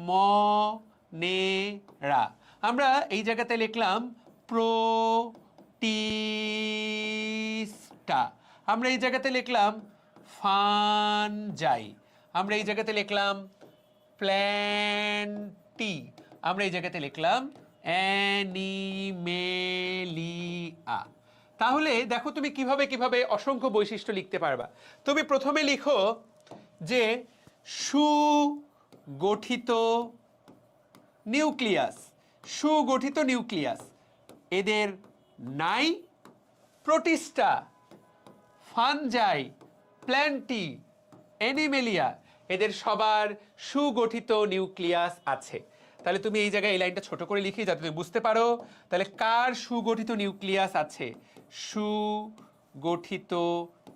মনেরা। আমরা এই জায়গাতে লিখলাম প্রোটিস্টা। আমরা এই জায়গাতে লিখলাম ফানজাই। আমরা এই জায়গাতে লিখলাম প্ল্যান্টি। আমরা এই জায়গাতে লিখলাম অ্যানিমেলিয়া। তাহলে দেখো তুমি কিভাবে কিভাবে অসংখ্য বৈশিষ্ট্য লিখতে পারবা। তুমি প্রথমে লিখো যে সুগঠিত নিউক্লিয়াস। সুগঠিত নিউক্লিয়াস এদের নাই। প্রোটিস্টা, ফানজাই, প্ল্যান্টি, অ্যানিমেলিয়া এদের সবার সুগঠিত নিউক্লিয়াস আছে। তাহলে তুমি এই জায়গায় এই লাইনটা ছোট করে লিখি যাতে তুমি বুঝতে পারো। তাহলে কার সুগঠিত নিউক্লিয়াস আছে? সুগঠিত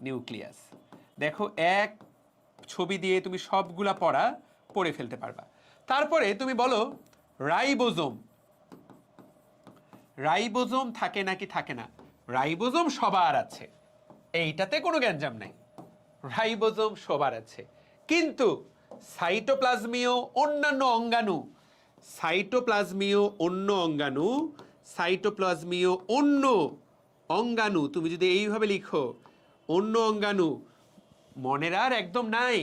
নিউক্লিয়াস। দেখো, এক ছবি দিয়ে তুমি সবগুলা পড়ে ফেলতে পারবা। তারপরে তুমি বলো রাইবোজোম। রাইবোজোম থাকে নাকি থাকে না? রাইবোজোম সবার আছে, এইটাতে কোনো গ্যাঞ্জাম নাই। রাইবোজোম সবার আছে, কিন্তু সাইটোপ্লাজমীয় অন্যান্য অঙ্গাণু, সাইটোপ্লাজমীয় অন্য অঙ্গাণু, সাইটোপ্লাজমীয় অন্য অঙ্গাণু, তুমি যদি এইভাবে লিখো অন্য অঙ্গাণু, মনেরার একদম নাই।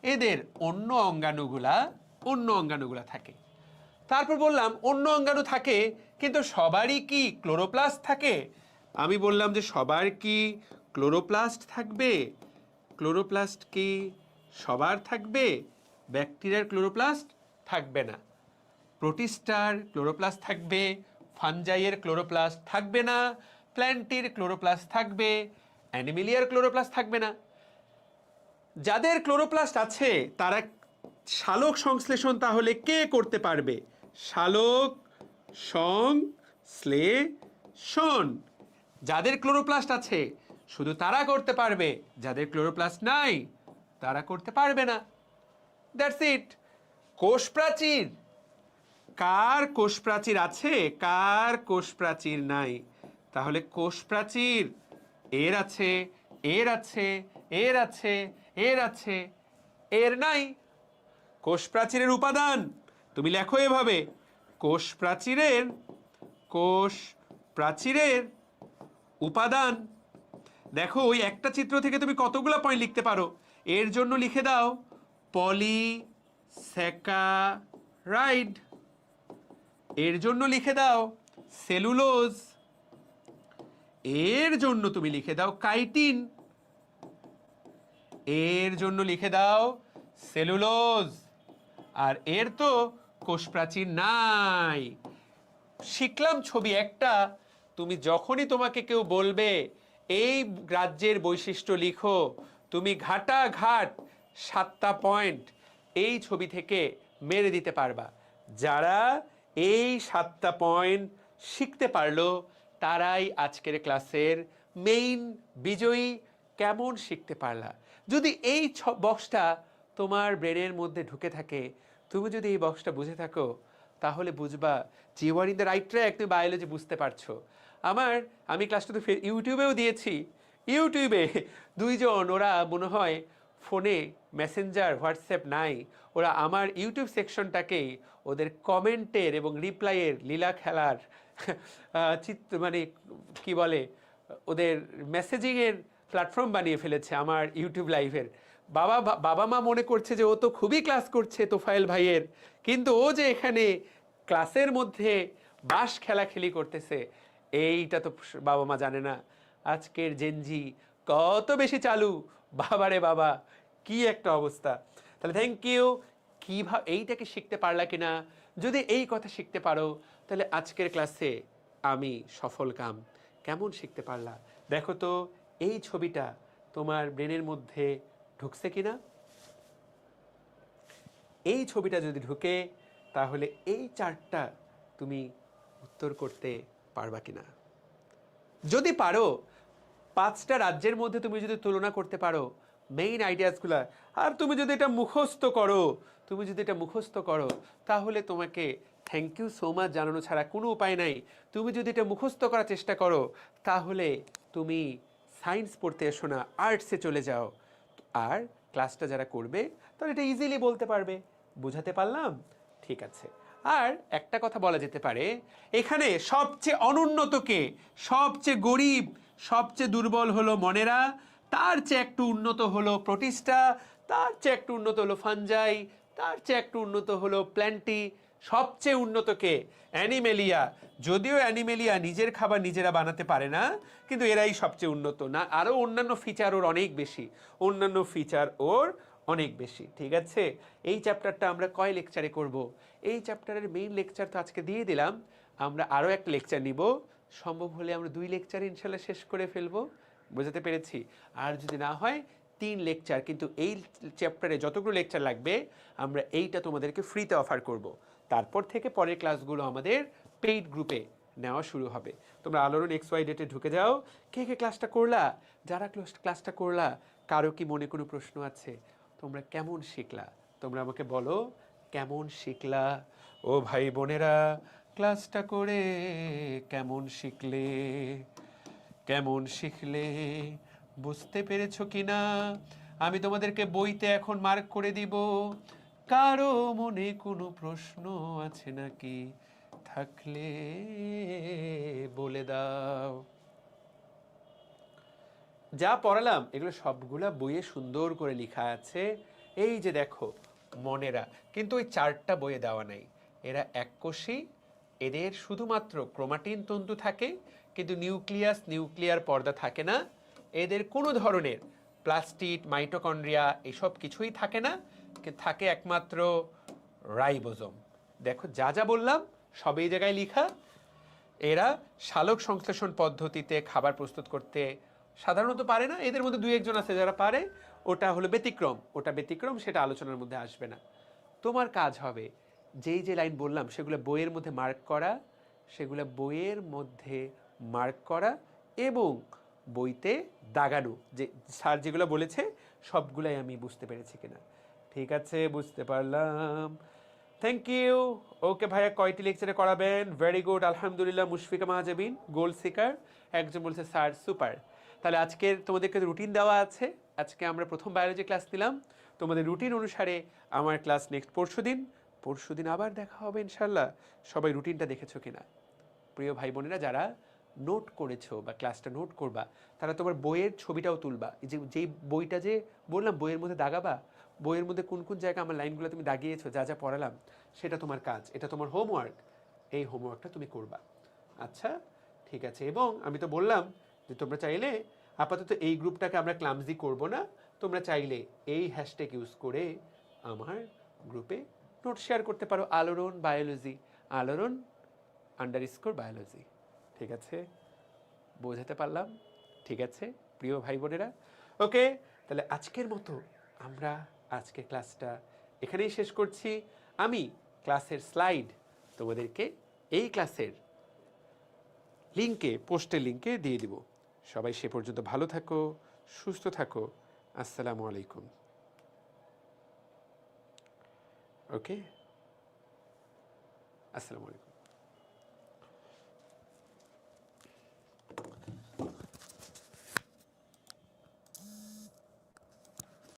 এদের অন্য অঙ্গাণুগুলা থাকে। তারপর বললাম অন্য অঙ্গাণু থাকে, কিন্তু সবারই কি ক্লোরোপ্লাস্ট থাকে? আমি বললাম যে সবার কি ক্লোরোপ্লাস্ট থাকবে? ক্লোরোপ্লাস্ট কি সবার থাকবে? ব্যাকটেরিয়ার ক্লোরোপ্লাস্ট থাকবে না। প্রোটিস্টার ক্লোরোপ্লাস্ট থাকবে, ফানজাইয়ের ক্লোরোপ্লাস্ট থাকবে না, প্ল্যান্টির ক্লোরোপ্লাস্ট থাকবে, অ্যানিমেলিয়ার ক্লোরোপ্লাস্ট থাকবে না। যাদের ক্লোরোপ্লাস্ট আছে তারা সালোক সংশ্লেষণ তাহলে কে করতে পারবে? সালোক সংশ্লেষণ যাদের ক্লোরোপ্লাস্ট আছে শুধু তারা করতে পারবে, যাদের ক্লোরোপ্লাস্ট নাই তারা করতে পারবে না। That's it. কোষ প্রাচীর, কার কোষ প্রাচীর আছে, কার কোষ প্রাচীর নাই? তাহলে কোষ প্রাচীর এর আছে, এর আছে, এর আছে, এর আছে, এর নাই। কোষ প্রাচীরের উপাদান তুমি লেখো এভাবে, কোষ প্রাচীরের উপাদান। দেখো, ওই একটা চিত্র থেকে তুমি কতগুলো পয়েন্ট লিখতে পারো। এর জন্য লিখে দাও পলিস্যাকারাইড। এর জন্য লিখে দাও সেলুলোজ, এর জন্য তুমি লিখে দাও কাইটিন, এর জন্য লিখে দাও সেলুলোজ, আর এর তো কোষ প্রাচীর নাই। শিখলাম ছবি একটা। তুমি যখনই তোমাকে কেউ বলবে এই রাজ্যের বৈশিষ্ট্য লিখো, তুমি ঘাটাঘাট 7টা পয়েন্ট এই ছবি থেকে মেরে দিতে পারবা। যারা এই 7টা পয়েন্ট শিখতে পারলো তারাই আজকের ক্লাসের মেইন বিজয়ী। কেমন শিখতে পারলা? যদি এই বক্সটা তোমার ব্রেনের মধ্যে ঢুকে থাকে, তুমি যদি এই বক্সটা বুঝে থাকো, তাহলে বুঝবা যে you are in the right track, তুমি বায়োলজি বুঝতে পারছো। আমি ক্লাসটা তো ইউটিউবেও দিয়েছি। ইউটিউবে দুইজন, ওরা মনে হয় ফোনে মেসেঞ্জার হোয়াটসঅ্যাপ নাই, ওরা আমার ইউটিউব সেকশনটাকেই ওদের কমেন্টের এবং রিপ্লাইয়ের লীলা খেলার মানে কি বলে, ওদের মেসেজিংয়ের প্ল্যাটফর্ম বানিয়ে ফেলেছে আমার ইউটিউব লাইভের। বাবা মা মনে করছে যে ও তো খুবই ক্লাস করছে তোফায়েল ভাইয়ের, কিন্তু ও যে এখানে ক্লাসের মধ্যে বাস খেলাখেলি করতেছে, এইটা তো বাবা মা জানে না। আজকের জেনজি কত বেশি চালু, বাবারে বাবা, কি একটা অবস্থা। তাহলে থ্যাংক ইউ। কীভাবে এইটাকে শিখতে পারলা কিনা? যদি এই কথা শিখতে পারো তাহলে আজকের ক্লাসে আমি সফল কাম। কেমন শিখতে পারলা দেখো তো, এই ছবিটা তোমার ব্রেনের মধ্যে ঢুকছে কিনা? এই ছবিটা যদি ঢুকে তাহলে এই চারটা তুমি উত্তর করতে পারবা কিনা? যদি পারো, 5টা রাজ্যের মধ্যে তুমি যদি তুলনা করতে পারো মেইন আইডিয়াসগুলা, আর তুমি যদি এটা মুখস্থ করো, তাহলে তোমাকে থ্যাংক ইউ সো মাচ জানানো ছাড়া কোনো উপায় নাই। তুমি যদি এটা মুখস্থ করার চেষ্টা করো, তাহলে তুমি সায়েন্স পড়তে এসো না, আর্টসে চলে যাও। আর ক্লাসটা যারা করবে তাহলে এটা ইজিলি বলতে পারবে। বুঝাতে পারলাম? ঠিক আছে। আর একটা কথা বলা যেতে পারে, এখানে সবচেয়ে অনুন্নতকে, সবচেয়ে গরিব, সবচেয়ে দুর্বল হলো মনেরা, তার চেয়ে একটু উন্নত হলো প্রোটিস্টা, তার চেয়ে একটু উন্নত হলো ফাঞ্জাই, তার চেয়ে একটু উন্নত হলো প্ল্যান্টি, সবচেয়ে উন্নতকে অ্যানিমেলিয়া। যদিও অ্যানিমেলিয়া নিজের খাবার নিজেরা বানাতে পারে না, কিন্তু এরাই সবচেয়ে উন্নত। না, আরও অন্যান্য ফিচার ওর অনেক বেশি, ঠিক আছে। এই চ্যাপ্টারটা আমরা কয় লেকচারে করব? এই চ্যাপ্টারের মেইন লেকচার তো আজকে দিয়ে দিলাম, আমরা আরও একটা লেকচার নিব। সম্ভব হলে আমরা 2 লেকচারে ইনশাল্লাহ শেষ করে ফেলবো। বোঝাতে পেরেছি? আর যদি না হয় 3 লেকচার, কিন্তু এই চ্যাপ্টারে যতগুলো লেকচার লাগবে আমরা এইটা তোমাদেরকে ফ্রিতে অফার করব। তারপর থেকে পরের ক্লাসগুলো আমাদের পেইড গ্রুপে নেওয়া শুরু হবে। তোমরা আলোড়ন XY ডেটে ঢুকে যাও। কে কে ক্লাসটা করলা? যারা ক্লাসটা করলা, কারো কি মনে কোনো প্রশ্ন আছে? তোমরা কেমন শিখলা? তোমরা আমাকে বলো কেমন শিখলা। ও ভাই বোনেরা, ক্লাসটা করে কেমন শিখলে বুঝতে পেরেছো কিনা? আমি তোমাদেরকে বইতে এখন মার্ক করে দিব। কারো মনে কোনো প্রশ্ন আছে নাকি? থাকলে বলে দাও। যা পড়ালাম এগুলো সবগুলা বইয়ে সুন্দর করে লেখা আছে। এই যে দেখো মনেরা, কিন্তু ওই 4টা বইয়ে দেওয়া নাই। এরা এককোষী, এদের শুধুমাত্র ক্রোমাটিন তন্তু থাকে, কিন্তু নিউক্লিয়ার পর্দা থাকে না। এদের কোনো ধরনের প্লাস্টিড, মাইটোকন্ড্রিয়া এসব কিছুই থাকে না, থাকে একমাত্র রাইবোজোম। দেখো যা যা বললাম সব এই জায়গায় লেখা। এরা সালোক সংশ্লেষণ পদ্ধতিতে খাবার প্রস্তুত করতে সাধারণত পারে না। এদের মধ্যে 2-1 জন আছে যারা পারে, ওটা হলো ব্যতিক্রম, সেটা আলোচনার মধ্যে আসবে না। তোমার কাজ হবে যেই যে লাইন বললাম সেগুলো বইয়ের মধ্যে মার্ক করা এবং বইতে দাগানো, যে স্যার যেগুলো বলেছে সবগুলাই আমি বুঝতে পেরেছি কিনা। ঠিক আছে, বুঝতে পারলাম। Thank you. ওকে ভাইয়া, কয়টি লেকচারে করাবেন? ভেরি গুড, আলহামদুলিল্লাহ। মুশফিকা মাহাজাবিন, গোল্ড সিকার একজন বলছে স্যার সুপার। তাহলে আজকের তোমাদেরকে রুটিন দেওয়া আছে। আজকে আমরা প্রথম বায়োলজি ক্লাস নিলাম। তোমাদের রুটিন অনুসারে আমার ক্লাস নেক্সট পরশুদিন আবার দেখা হবে ইনশাল্লাহ। সবাই রুটিনটা দেখেছো কিনা? প্রিয় ভাই বোনেরা, যারা নোট করেছো বা ক্লাসটা নোট করবা, তারা তোমার বইয়ের ছবিটাও তুলবা। যেই বইটা যে বললাম বইয়ের মধ্যে দাগাবা, বইয়ের মধ্যে কোন কোন জায়গায় আমার লাইনগুলো তুমি দাগিয়েছো, যা যা পড়ালাম সেটা তোমার কাজ, এটা তোমার হোমওয়ার্ক। এই হোমওয়ার্কটা তুমি করবা। আচ্ছা, ঠিক আছে। এবং আমি তো বললাম যে তোমরা চাইলে আপাতত এই গ্রুপটাকে আমরা ক্লামজি করব না, তোমরা চাইলে এই হ্যাশট্যাগ ইউজ করে আমার গ্রুপে নোট শেয়ার করতে পারো, আলোড়ন বায়োলজি, আলোড়ন _বায়োলজি। ঠিক আছে, বোঝাতে পারলাম? ঠিক আছে প্রিয় ভাই বোনেরা, ওকে। তাহলে আজকের মতো আমরা আজকে ক্লাসটা এখানেই শেষ করছি। আমি ক্লাসের স্লাইড তোমাদেরকে এই ক্লাসের লিঙ্কে, পোস্টের লিঙ্কে দিয়ে দিব। সবাই সে পর্যন্ত ভালো থাকো, সুস্থ থাকো। আসসালামু আলাইকুম। ওকে, আসসালামু আলাইকুম।